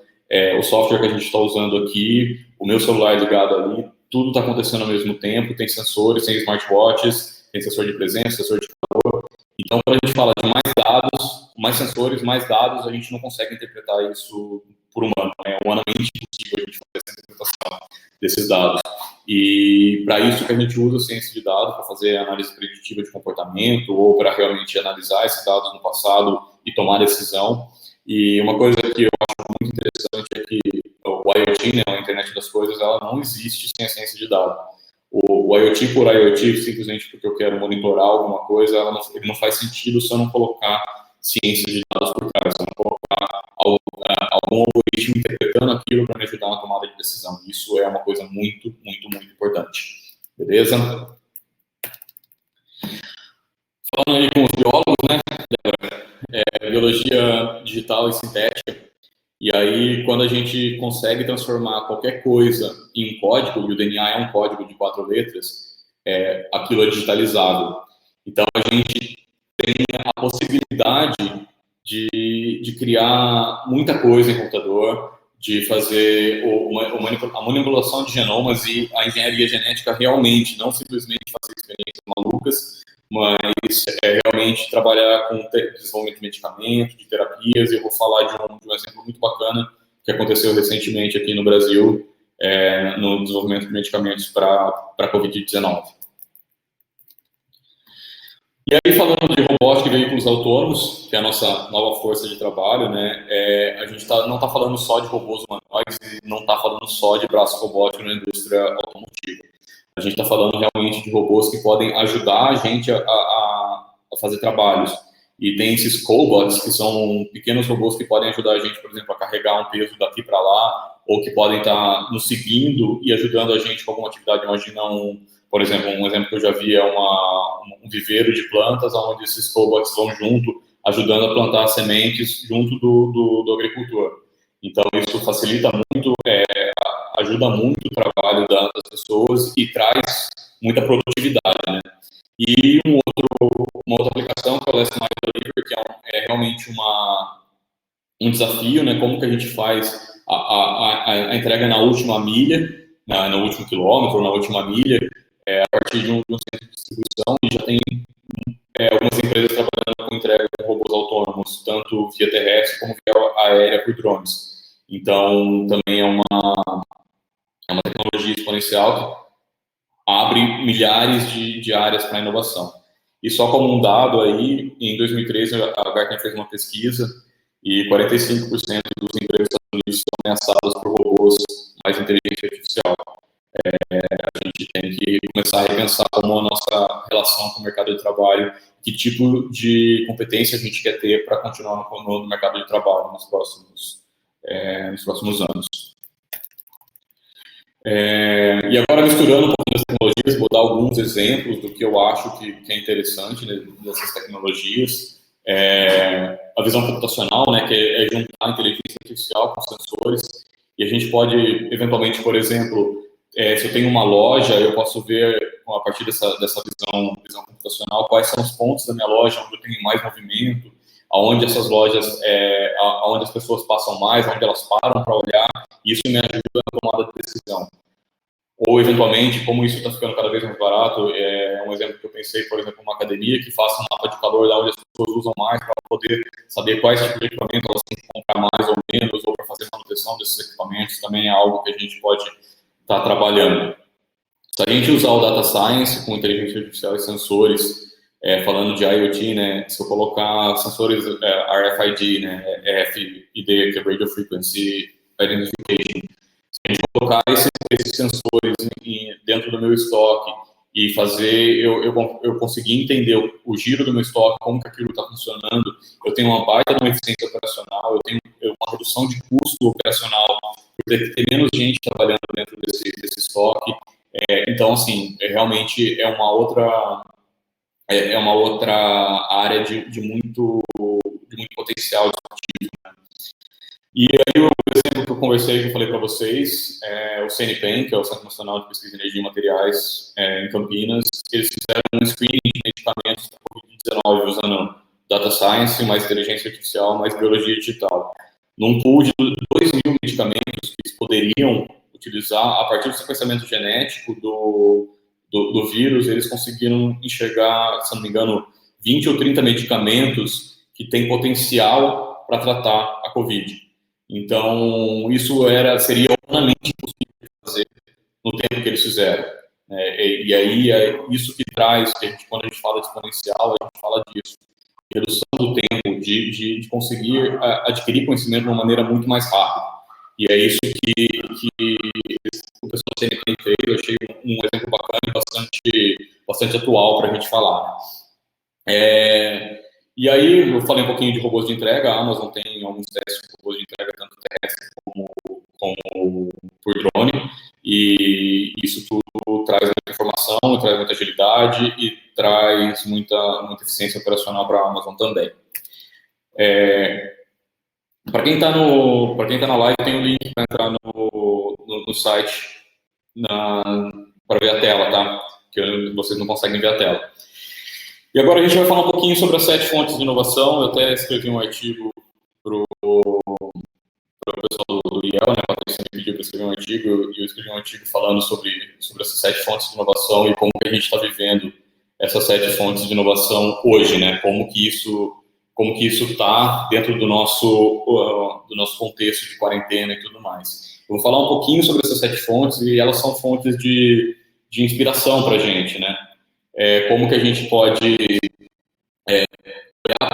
o software que a gente está usando aqui, o meu celular ligado ali, tudo está acontecendo ao mesmo tempo, tem sensores, tem smartwatches, tem sensor de presença, sensor de calor. Então, quando a gente fala de mais dados, mais sensores, mais dados, a gente não consegue interpretar isso por humano. É humanamente impossível a gente fazer essa interpretação desses dados. E para isso que a gente usa a ciência de dados, para fazer análise preditiva de comportamento ou para realmente analisar esses dados no passado e tomar decisão. E uma coisa que eu acho muito interessante é que o IoT, né, a internet das coisas, ela não existe sem a ciência de dados. O IoT por IoT, simplesmente porque eu quero monitorar alguma coisa, ele não faz sentido se eu não colocar ciência de dados por trás, se eu não colocar algum algoritmo interpretando aquilo para me ajudar na tomada de decisão. Isso é uma coisa muito, muito, muito importante. Beleza? Falando aí com os biólogos, né? Biologia digital e sintética. E aí, quando a gente consegue transformar qualquer coisa em um código, e o DNA é um código de 4 letras, aquilo é digitalizado. Então, a gente tem a possibilidade de criar muita coisa em computador, de fazer a manipulação de genomas e a engenharia genética realmente, não simplesmente fazer experiências malucas, mas realmente trabalhar com desenvolvimento de medicamentos, de terapias. E eu vou falar de um exemplo muito bacana que aconteceu recentemente aqui no Brasil, no desenvolvimento de medicamentos para a Covid-19. E aí, falando de robótica e veículos autônomos, que é a nossa nova força de trabalho, né, a gente não está falando só de robôs humanoides e não está falando só de braço robótico na indústria automotiva. A gente está falando realmente de robôs que podem ajudar a gente a fazer trabalhos. E tem esses cobots, que são pequenos robôs que podem ajudar a gente, por exemplo, a carregar um peso daqui para lá, ou que podem estar nos seguindo e ajudando a gente com alguma atividade. Imagina por exemplo, um exemplo que eu já vi é um viveiro de plantas, onde esses cobots vão junto, ajudando a plantar sementes junto do agricultor. Então, isso facilita muito, ajuda muito o trabalho das pessoas e traz muita produtividade, né? E uma outra aplicação que é o Last Mile Delivery, que é realmente um desafio, né? Como que a gente faz a entrega na última milha, no último quilômetro, na última milha, a partir de um centro de distribuição, e já tem algumas empresas trabalhando com entrega de robôs autônomos, tanto via terrestre como via aérea por drones. Então, também é uma tecnologia exponencial que abre milhares de áreas para inovação. E só como um dado aí, em 2013, a Gartner fez uma pesquisa e 45% dos empregos dos Estados Unidos são ameaçados por robôs mais inteligência artificial. A gente tem que começar a repensar como a nossa relação com o mercado de trabalho, que tipo de competência a gente quer ter para continuar no mercado de trabalho nos próximos anos. E agora, misturando um pouquinho as tecnologias, vou dar alguns exemplos do que eu acho que é interessante, né, dessas tecnologias. A visão computacional, né, que é juntar a inteligência artificial com sensores, e a gente pode, eventualmente, por exemplo, se eu tenho uma loja, eu posso ver, a partir dessa visão computacional, quais são os pontos da minha loja onde eu tenho mais movimento, aonde essas lojas, aonde as pessoas passam mais, aonde elas param para olhar. Isso me ajuda na tomada de decisão. Ou, eventualmente, como isso está ficando cada vez mais barato, um exemplo que eu pensei, por exemplo, uma academia que faça um mapa de calor de onde as pessoas usam mais, para poder saber quais tipos de equipamento elas têm que comprar mais ou menos, ou para fazer manutenção desses equipamentos, também é algo que a gente pode estar trabalhando. Se a gente usar o Data Science com inteligência artificial e sensores, falando de IoT, né, se eu colocar sensores RFID, né, RFID, que é Radio Frequency Identification, se a gente colocar esses sensores dentro do meu estoque e fazer eu conseguir entender o giro do meu estoque, como que aquilo está funcionando, eu tenho uma baita de uma eficiência operacional, eu tenho uma redução de custo operacional, por ter menos gente trabalhando dentro desse estoque. Então, assim, realmente é uma outra área de muito potencial disruptivo, né? E aí o exemplo que eu conversei, que eu falei para vocês, o CNPEM, que é o Centro Nacional de Pesquisa de Energia e Materiais, em Campinas, eles fizeram um screening de medicamentos para Covid-19 usando Data Science, mais inteligência artificial, mais biologia digital. Num pool de 2.000 medicamentos que eles poderiam utilizar, a partir do sequenciamento genético do vírus, eles conseguiram enxergar, se não me engano, 20 ou 30 medicamentos que têm potencial para tratar a Covid. Então, isso seria humanamente impossível de fazer no tempo que eles fizeram. E aí, isso que traz, quando a gente fala de exponencial, a gente fala disso. Redução do tempo de conseguir adquirir conhecimento de uma maneira muito mais rápida. E é isso que o pessoal da CNPq tem feito. Eu achei um exemplo bacana e bastante atual para a gente falar. E aí, eu falei um pouquinho de robôs de entrega. A Amazon tem alguns testes de robôs de entrega, tanto terrestre como por drone. E isso tudo traz muita informação, traz muita agilidade e traz muita eficiência operacional para a Amazon também. Para quem está na live, tem um link para entrar no site para ver a tela, tá? Que vocês não conseguem ver a tela. E agora a gente vai falar um pouquinho sobre as 7 fontes de inovação. Eu até escrevi um artigo para o pessoal do IEL, né? A Patrícia me pediu para escrever um artigo, e eu escrevi um artigo falando sobre essas 7 fontes de inovação e como que a gente está vivendo essas 7 fontes de inovação hoje, né? Como que isso está dentro do nosso contexto de quarentena e tudo mais. Eu vou falar um pouquinho sobre essas 7 fontes, e elas são fontes de inspiração para a gente, né? Como que a gente pode olhar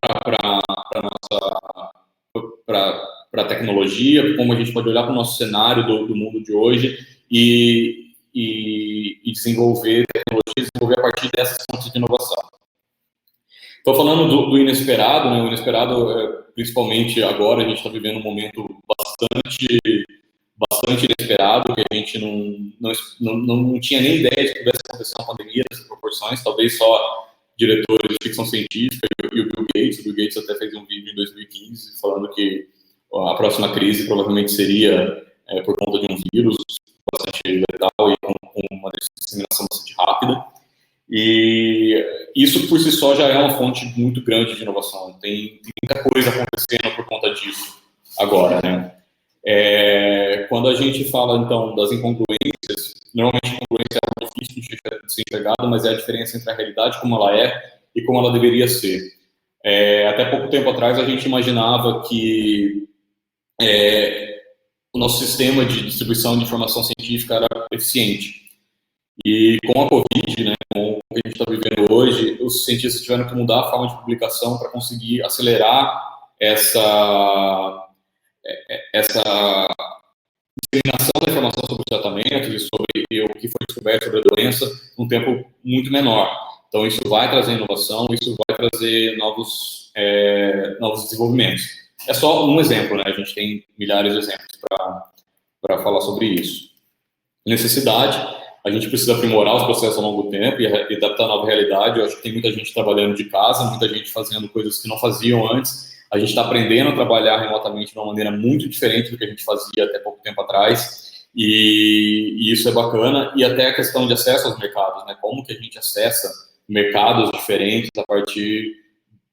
para a tecnologia, como a gente pode olhar para o nosso cenário do mundo de hoje e desenvolver tecnologias, desenvolver a partir dessas fontes de inovação. Então, falando do inesperado, né? O inesperado, principalmente agora, a gente está vivendo um momento bastante inesperado, que a gente não tinha nem ideia de que pudesse acontecer uma pandemia dessas proporções, talvez só diretores de ficção científica e o Bill Gates. O Bill Gates até fez um vídeo em 2015 falando que a próxima crise provavelmente seria por conta de um vírus bastante letal e com uma disseminação bastante rápida. E isso por si só já é uma fonte muito grande de inovação. Tem muita coisa acontecendo por conta disso agora, né? Quando a gente fala, então, das incongruências, normalmente a incongruência é algo difícil de ser enxergado, mas é a diferença entre a realidade como ela é e como ela deveria ser. Até pouco tempo atrás, a gente imaginava que o nosso sistema de distribuição de informação científica era eficiente. E com a Covid, né, com o que a gente está vivendo hoje, os cientistas tiveram que mudar a forma de publicação para conseguir acelerar essa disseminação da informação sobre os tratamentos e sobre o que foi descoberto sobre a doença num tempo muito menor. Então, isso vai trazer inovação, isso vai trazer novos desenvolvimentos. É só um exemplo, né? A gente tem milhares de exemplos para falar sobre isso. Necessidade. A gente precisa aprimorar os processos ao longo do tempo e adaptar a nova realidade. Eu acho que tem muita gente trabalhando de casa, muita gente fazendo coisas que não faziam antes. A gente está aprendendo a trabalhar remotamente de uma maneira muito diferente do que a gente fazia até pouco tempo atrás. E isso é bacana. E até a questão de acesso aos mercados, né? Como que a gente acessa mercados diferentes a partir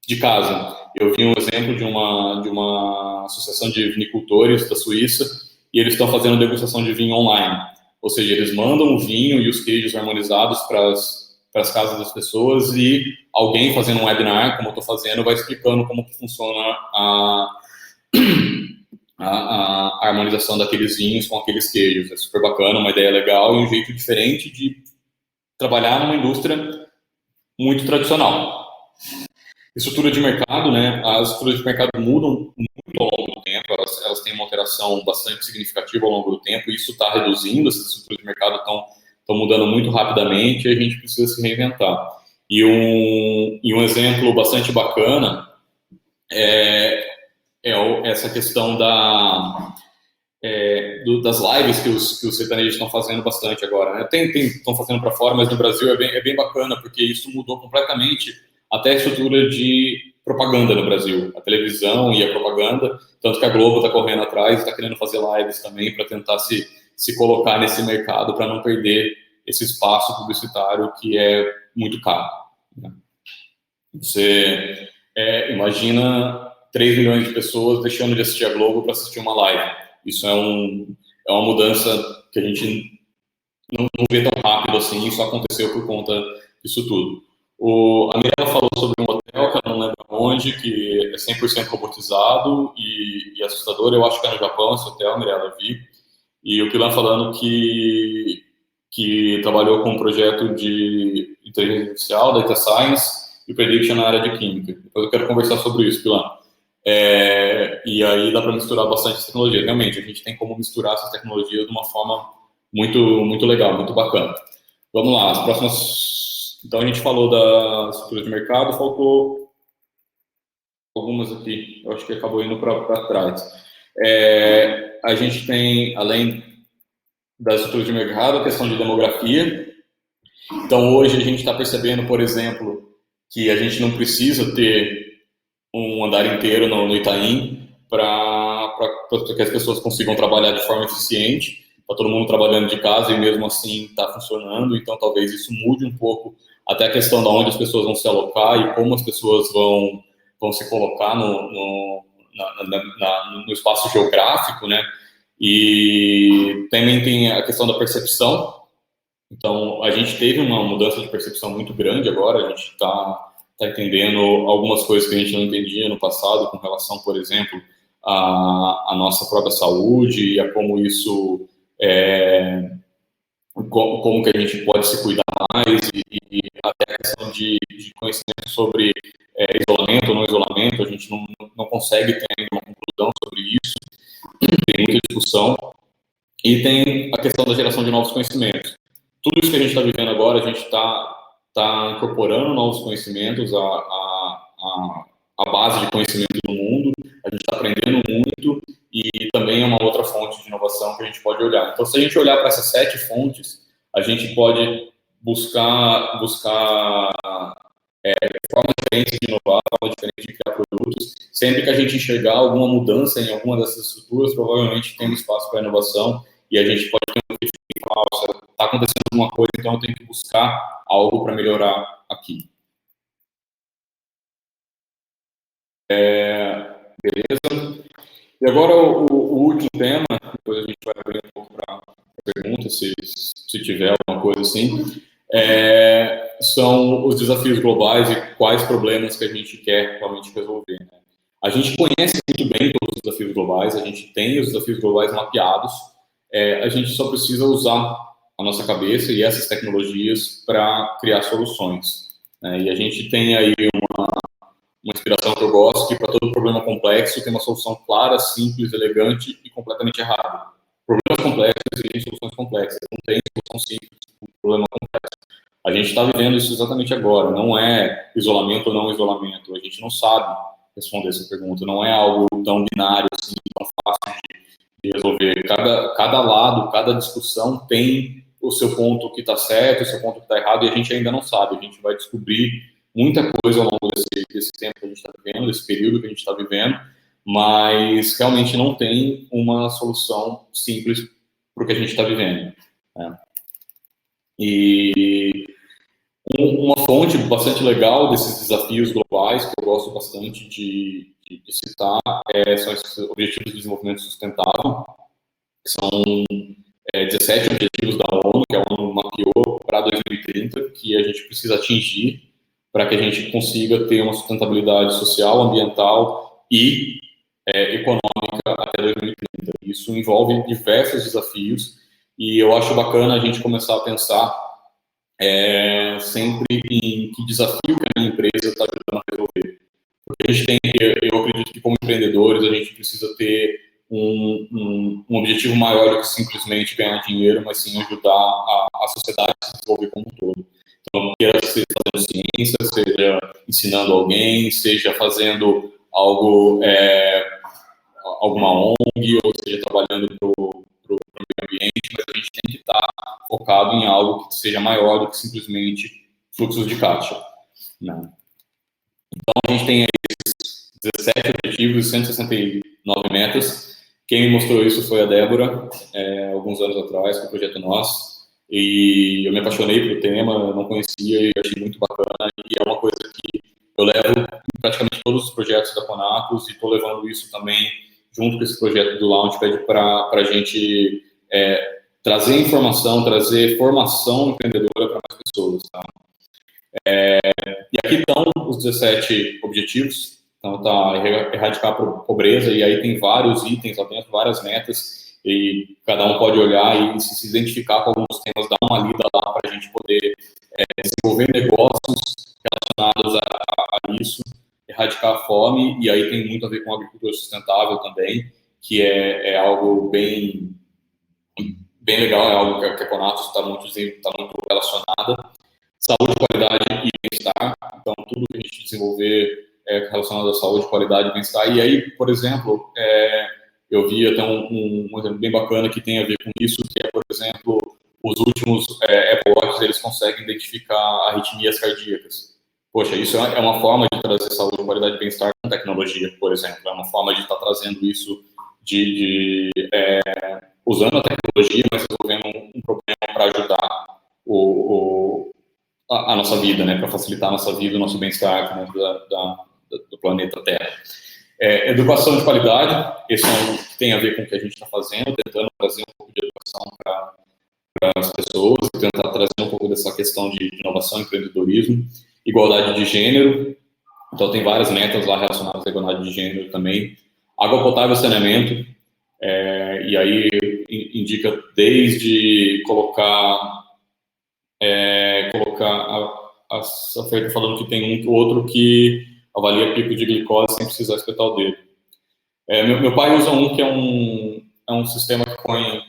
de casa. Eu vi um exemplo de uma associação de vinicultores da Suíça, e eles estão fazendo degustação de vinho online. Ou seja, eles mandam o vinho e os queijos harmonizados para as casas das pessoas, e alguém fazendo um webinar, como eu estou fazendo, vai explicando como que funciona a harmonização daqueles vinhos com aqueles queijos. É super bacana, uma ideia legal e um jeito diferente de trabalhar numa indústria muito tradicional. Estrutura de mercado, né? As estruturas de mercado mudam muito ao longo do tempo, elas têm uma alteração bastante significativa ao longo do tempo, e isso está reduzindo, essas estruturas de mercado estão mudando muito rapidamente, e a gente precisa se reinventar. E um exemplo bastante bacana é essa questão das lives que os sertanejos estão fazendo bastante agora, né? Estão fazendo para fora, mas no Brasil é bem bacana, porque isso mudou completamente até a estrutura de propaganda no Brasil, a televisão e a propaganda, tanto que a Globo está correndo atrás, está querendo fazer lives também para tentar se colocar nesse mercado, para não perder esse espaço publicitário que é muito caro, né? Você imagina 3 milhões de pessoas deixando de assistir a Globo para assistir uma live. Isso é uma mudança que a gente não vê tão rápido assim, isso aconteceu por conta disso tudo. A Mirella falou sobre um hotel, que eu não lembro longe, que é 100% robotizado e assustador. Eu acho que é no Japão, esse hotel, Mirella, eu vi. E o Pilan falando que trabalhou com um projeto de inteligência artificial, data science e prediction na área de química. Depois eu quero conversar sobre isso, Pilan. E aí dá para misturar bastante tecnologia. Realmente, a gente tem como misturar essas tecnologias de uma forma muito, muito legal, muito bacana. Vamos lá, as próximas... Então, a gente falou da estrutura de mercado, faltou algumas aqui, eu acho que acabou indo para trás. A gente tem, além da estrutura de mercado, a questão de demografia. Então, hoje a gente está percebendo, por exemplo, que a gente não precisa ter um andar inteiro no Itaim para que as pessoas consigam trabalhar de forma eficiente. Está todo mundo trabalhando de casa e mesmo assim está funcionando. Então, talvez isso mude um pouco até a questão de onde as pessoas vão se alocar e como as pessoas vão se colocar no espaço geográfico, né? E também tem a questão da percepção. Então, a gente teve uma mudança de percepção muito grande agora. A gente está entendendo algumas coisas que a gente não entendia no passado com relação, por exemplo, à nossa própria saúde e a como isso, como que a gente pode se cuidar mais e até a questão de conhecimento sobre isolamento ou não isolamento. A gente não consegue ter ainda uma conclusão sobre isso. Tem muita discussão. E tem a questão da geração de novos conhecimentos. Tudo isso que a gente está vivendo agora, a gente está incorporando novos conhecimentos, a base de conhecimento do mundo, a gente está aprendendo muito e também é uma outra fonte de inovação que a gente pode olhar. Então, se a gente olhar para essas 7 fontes, a gente pode buscar formas diferentes de inovar, formas diferentes de criar produtos. Sempre que a gente enxergar alguma mudança em alguma dessas estruturas, provavelmente tem espaço para inovação e a gente pode ter um objetivo de falar, está acontecendo alguma coisa, então eu tenho que buscar algo para melhorar aqui. Beleza? E agora o último tema, depois a gente vai abrir um pouco para perguntas, se tiver alguma coisa assim, são os desafios globais e quais problemas que a gente quer realmente resolver. Né? A gente conhece muito bem todos os desafios globais, a gente tem os desafios globais mapeados, a gente só precisa usar a nossa cabeça e essas tecnologias para criar soluções. Né? E a gente tem aí uma inspiração que eu gosto, que para todo problema complexo tem uma solução clara, simples, elegante e completamente errada. Problemas complexos exigem soluções complexas, não tem solução simples para um problema complexo. A gente está vivendo isso exatamente agora, não é isolamento ou não isolamento, a gente não sabe responder essa pergunta, não é algo tão binário, assim, tão fácil de resolver. Cada lado, cada discussão tem o seu ponto que está certo, o seu ponto que está errado, e a gente ainda não sabe, a gente vai descobrir muita coisa ao longo desse tempo que a gente está vivendo, desse período que a gente está vivendo, mas realmente não tem uma solução simples para o que a gente está vivendo. Né? E uma fonte bastante legal desses desafios globais, que eu gosto bastante de citar, são esses Objetivos de Desenvolvimento Sustentável, que são 17 objetivos da ONU, que a ONU mapeou para 2030, que a gente precisa atingir para que a gente consiga ter uma sustentabilidade social, ambiental e econômica até 2030. Isso envolve diversos desafios e eu acho bacana a gente começar a pensar sempre em que desafio que a minha empresa está ajudando a resolver. Porque a gente tem, eu acredito que como empreendedores a gente precisa ter um objetivo maior do que simplesmente ganhar dinheiro, mas sim ajudar a sociedade a se desenvolver como um todo. Então, queira seja fazendo ciência, seja ensinando alguém, seja fazendo algo, alguma ONG, ou seja trabalhando para o meio ambiente, mas a gente tem que estar focado em algo que seja maior do que simplesmente fluxos de caixa. Né? Então, a gente tem esses 17 objetivos e 169 metas. Quem me mostrou isso foi a Débora, alguns anos atrás, com o Projeto Nós. E eu me apaixonei pelo tema, eu não conhecia e achei muito bacana. E é uma coisa que eu levo em praticamente todos os projetos da Conatus e estou levando isso também junto com esse projeto do Launchpad para a gente trazer informação, trazer formação empreendedora para mais pessoas. Tá? E aqui estão os 17 objetivos. Então, tá erradicar a pobreza, e aí tem vários itens lá dentro, várias metas, e cada um pode olhar e se identificar com alguns temas, dar uma lida lá para a gente poder desenvolver negócios relacionados a isso, erradicar a fome, e aí tem muito a ver com a agricultura sustentável também, que é algo bem legal, é algo que a Econatos está muito relacionada. Saúde, qualidade e bem-estar. Então, tudo que a gente desenvolver é relacionado à saúde, qualidade e bem-estar. E aí, por exemplo, eu vi até um exemplo bem bacana que tem a ver com isso, que é, por exemplo, os últimos Apple Watch, eles conseguem identificar arritmias cardíacas. Poxa, isso é uma forma de trazer saúde, qualidade e bem-estar com tecnologia, por exemplo. É uma forma de estar trazendo isso usando a tecnologia, mas resolvendo um problema para ajudar a nossa vida, né, para facilitar a nossa vida, o nosso bem-estar dentro do planeta Terra. Educação de qualidade, esse é um que tem a ver com o que a gente está fazendo, tentando trazer um pouco de educação para as pessoas, tentar trazer um pouco dessa questão de inovação e empreendedorismo. Igualdade de gênero, então tem várias metas lá relacionadas à igualdade de gênero também. Água potável e saneamento, e aí indica desde colocar a oferta falando que tem outro que avalia pico de glicose sem precisar espetar o dedo. Meu pai usa um que é um sistema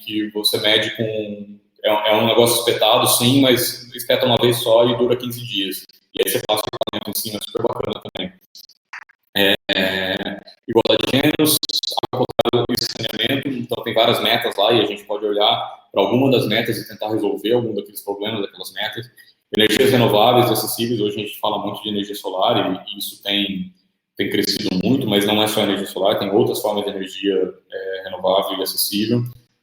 que você mede com... É um negócio espetado, sim, mas espeta uma vez só e dura 15 dias. E aí você passa o equipamento em cima, é super bacana também. Igualdade de gêneros, água potável e saneamento, então tem várias metas lá e a gente pode olhar para alguma das metas e tentar resolver algum daqueles problemas daquelas metas. Energias renováveis e acessíveis, hoje a gente fala muito de energia solar e isso tem crescido muito, mas não é só energia solar, tem outras formas de energia renovável e acessível.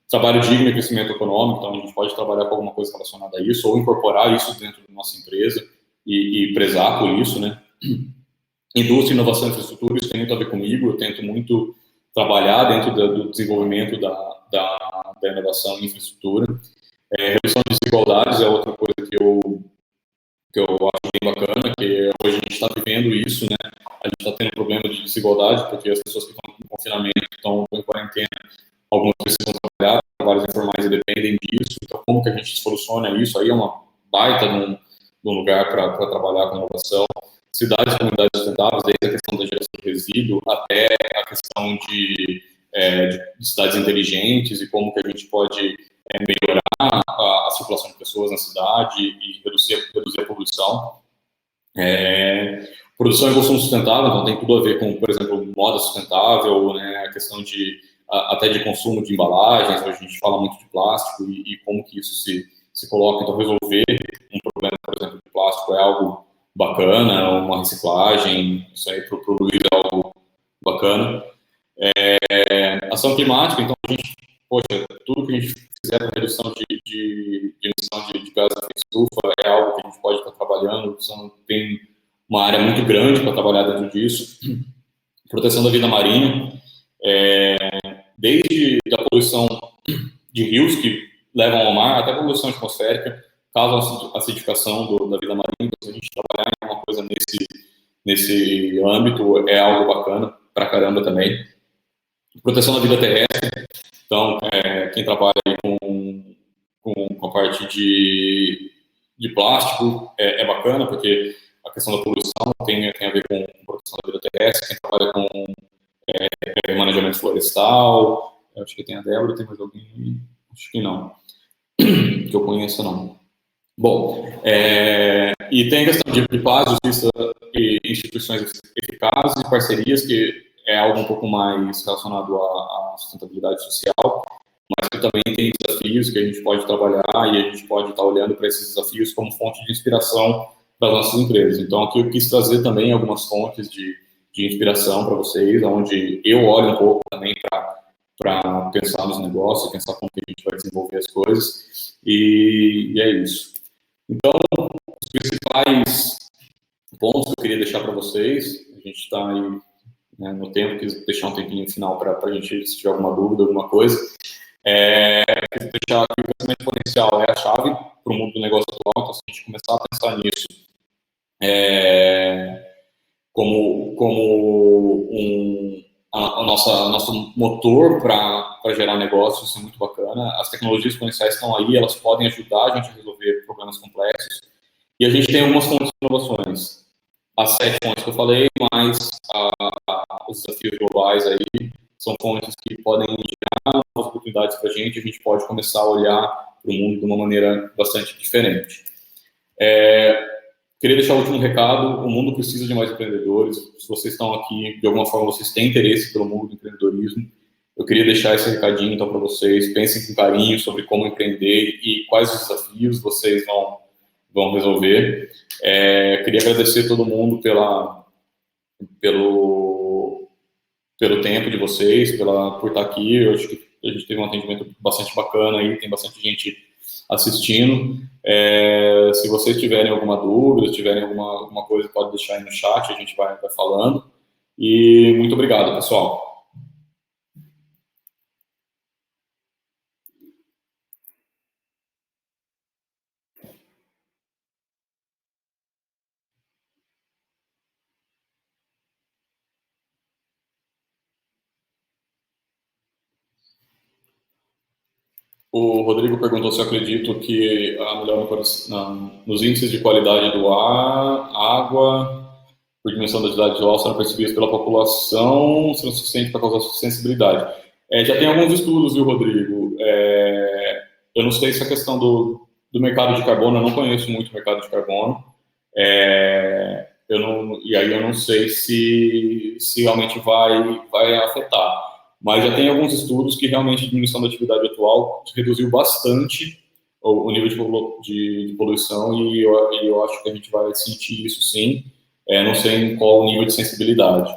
Trabalho digno e crescimento econômico, então a gente pode trabalhar com alguma coisa relacionada a isso ou incorporar isso dentro da nossa empresa e prezar por isso, né? Indústria, inovação e infraestrutura, isso tem muito a ver comigo, eu tento muito trabalhar dentro do desenvolvimento da inovação e infraestrutura. Redução de desigualdades é outra coisa que eu acho bem bacana, que hoje a gente está vivendo isso, né? A gente está tendo problema de desigualdade, porque as pessoas que estão em confinamento, estão em quarentena, algumas precisam trabalhar, trabalhos informais dependem disso, então como que a gente soluciona isso? Aí é uma baita de um lugar para trabalhar com inovação. Cidades e comunidades sustentáveis, desde a questão da geração de resíduo até a questão de cidades inteligentes e como que a gente pode melhorar a circulação de pessoas na cidade e reduzir a poluição. Produção e consumo sustentável, então tem tudo a ver com, por exemplo, moda sustentável, né, a questão até de consumo de embalagens, hoje a gente fala muito de plástico e como que isso se coloca. Então, resolver um problema, por exemplo, de plástico é algo bacana, uma reciclagem, isso aí para o Luiz é algo bacana. Ação climática, então a gente, poxa, tudo que a gente fizer para redução de emissão de gases de efeito estufa é algo que a gente pode estar trabalhando, tem uma área muito grande para trabalhar dentro disso. Proteção da vida marinha, desde a poluição de rios que levam ao mar, até a poluição atmosférica, causam a acidificação da vida marinha. Então, se a gente trabalhar em alguma coisa nesse âmbito, é algo bacana pra caramba também. Proteção da vida terrestre. Então, quem trabalha com a parte de plástico é bacana, porque a questão da poluição tem a ver com proteção da vida terrestre. Quem trabalha com manejamento florestal, acho que tem a Débora, tem mais alguém? Acho que não. Que eu conheço, não. Bom, e tem a questão de paz, justiça e instituições eficazes e parcerias, que é algo um pouco mais relacionado à sustentabilidade social, mas que também tem desafios que a gente pode trabalhar e a gente pode estar olhando para esses desafios como fonte de inspiração para as nossas empresas. Então, aqui eu quis trazer também algumas fontes de inspiração para vocês, onde eu olho um pouco também para pensar nos negócios, pensar como que a gente vai desenvolver as coisas, e é isso. Então, os principais pontos que eu queria deixar para vocês, a gente está aí, né, no tempo, quis deixar um tempinho final para a gente, se tiver alguma dúvida, alguma coisa. Quis deixar aqui o crescimento exponencial é a chave para o mundo do negócio atual, então se a gente começar a pensar nisso, como nosso motor para gerar negócios. Isso é muito bacana. As tecnologias exponenciais estão aí, elas podem ajudar a gente a resolver problemas complexos. E a gente tem algumas fontes de inovações. As 7 fontes que eu falei, mais os desafios globais aí, são fontes que podem gerar novas oportunidades para a gente pode começar a olhar para o mundo de uma maneira bastante diferente. Queria deixar o último recado: o mundo precisa de mais empreendedores. Se vocês estão aqui, de alguma forma, vocês têm interesse pelo mundo do empreendedorismo, eu queria deixar esse recadinho então para vocês. Pensem com carinho sobre como empreender e quais os desafios vocês vão resolver. Queria agradecer a todo mundo pelo tempo de vocês, por estar aqui. Eu acho que a gente teve um atendimento bastante bacana aí, tem bastante gente assistindo. Se vocês tiverem alguma dúvida, tiverem alguma coisa, pode deixar aí no chat, a gente vai falando. E muito obrigado, pessoal. O Rodrigo perguntou se eu acredito que a melhora nos índices de qualidade do ar, água, por dimensão da atividade visual, serão percebidas pela população, serão suficientes para causar sensibilidade. Já tem alguns estudos, viu, Rodrigo? Eu não sei se a questão do mercado de carbono, eu não conheço muito o mercado de carbono, e aí eu não sei se realmente vai afetar. Mas já tem alguns estudos que realmente a diminuição da atividade atual reduziu bastante o nível de poluição, e eu acho que a gente vai sentir isso sim. Não sei em qual o nível de sensibilidade.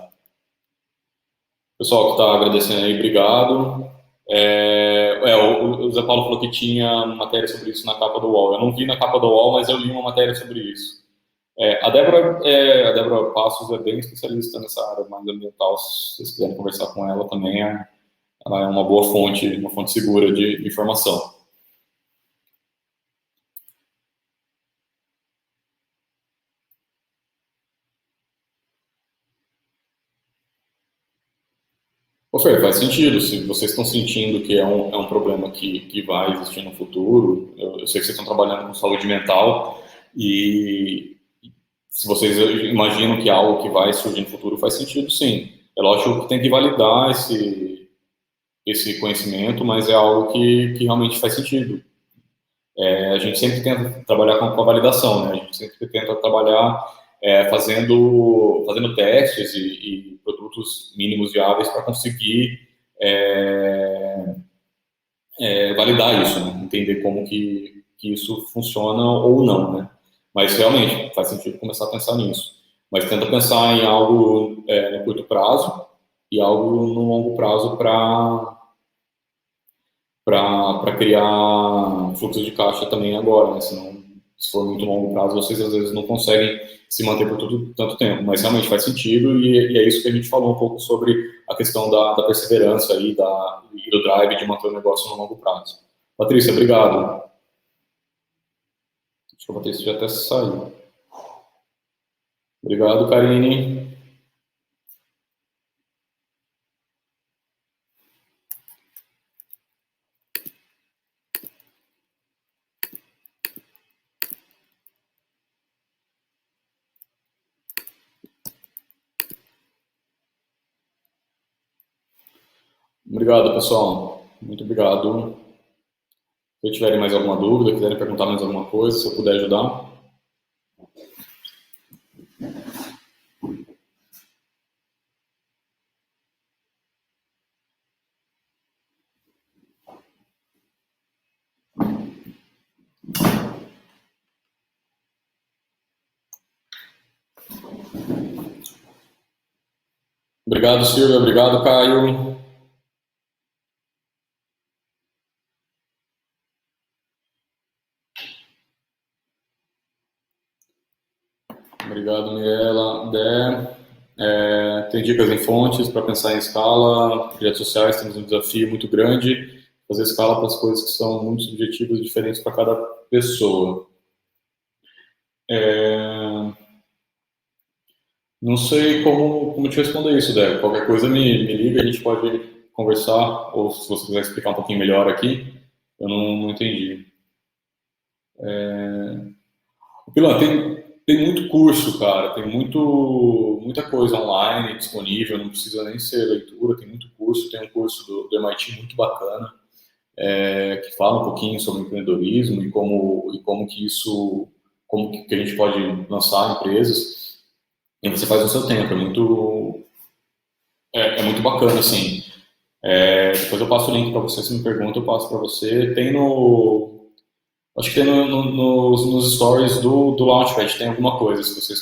Pessoal que está agradecendo aí, obrigado. O Zé Paulo falou que tinha matéria sobre isso na capa do UOL. Eu não vi na capa do UOL, mas eu li uma matéria sobre isso. A Débora Passos é bem especialista nessa área mais ambiental. Se vocês quiserem conversar com ela também, ela é uma boa fonte, uma fonte segura de informação. Ô, Fer, faz sentido. Se vocês estão sentindo que é um problema que vai existir no futuro, eu sei que vocês estão trabalhando com saúde mental, e se vocês imaginam que é algo que vai surgir no futuro, faz sentido sim. É lógico que tem que validar esse conhecimento, mas é algo que realmente faz sentido. A gente sempre tenta trabalhar com a validação, né? A gente sempre tenta trabalhar fazendo testes e produtos mínimos viáveis para conseguir validar isso, né? Entender como que isso funciona ou não, né? Mas realmente faz sentido começar a pensar nisso. Mas tenta pensar em algo no curto prazo e algo no longo prazo para criar fluxo de caixa também agora, né? Senão, se for muito longo prazo, vocês às vezes não conseguem se manter por tanto tempo. Mas realmente faz sentido, e é isso que a gente falou um pouco sobre a questão da perseverança e do drive de manter o negócio no longo prazo. Patrícia, obrigado. Acho que a Patrícia já até saiu. Obrigado, Karine. Obrigado, pessoal. Muito obrigado. Se tiverem mais alguma dúvida, quiserem perguntar mais alguma coisa, se eu puder ajudar. Obrigado, Silvia. Obrigado, Caio. Obrigado, Mirella. Dé. Tem dicas em fontes para pensar em escala. Projetos sociais, temos um desafio muito grande. Fazer escala para as coisas que são muito subjetivas e diferentes para cada pessoa. Não sei como te responder isso, Débora. Qualquer coisa me liga, a gente pode conversar, ou se você quiser explicar um pouquinho melhor aqui, eu não entendi. Pilar, tem muito curso, cara, tem muita coisa online disponível, não precisa nem ser leitura, tem muito curso, tem um curso do MIT muito bacana, que fala um pouquinho sobre empreendedorismo e como que isso, que a gente pode lançar empresas, e você faz no seu tempo, é muito bacana, assim. Depois eu passo o link para você, se me pergunta, eu passo para você. Acho que tem nos stories do Launchpad, tem alguma coisa, se vocês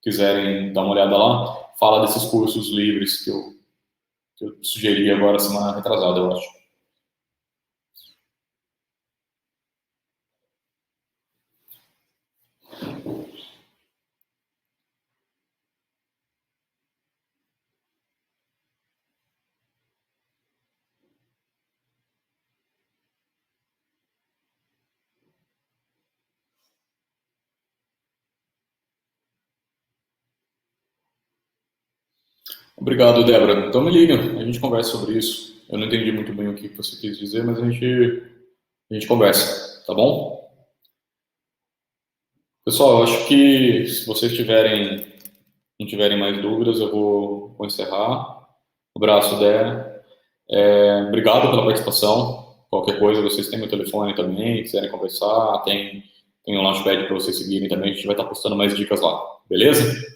quiserem dar uma olhada lá, fala desses cursos livres que eu sugeri agora semana retrasada, eu acho. Obrigado, Débora. Então me liga, a gente conversa sobre isso. Eu não entendi muito bem o que você quis dizer, mas a gente conversa, tá bom? Pessoal, eu acho que se vocês não tiverem mais dúvidas, eu vou encerrar. Um abraço, Débora. Obrigado pela participação. Qualquer coisa, vocês têm meu telefone também, quiserem conversar, tem um Launchpad para vocês seguirem também, a gente vai estar postando mais dicas lá, beleza?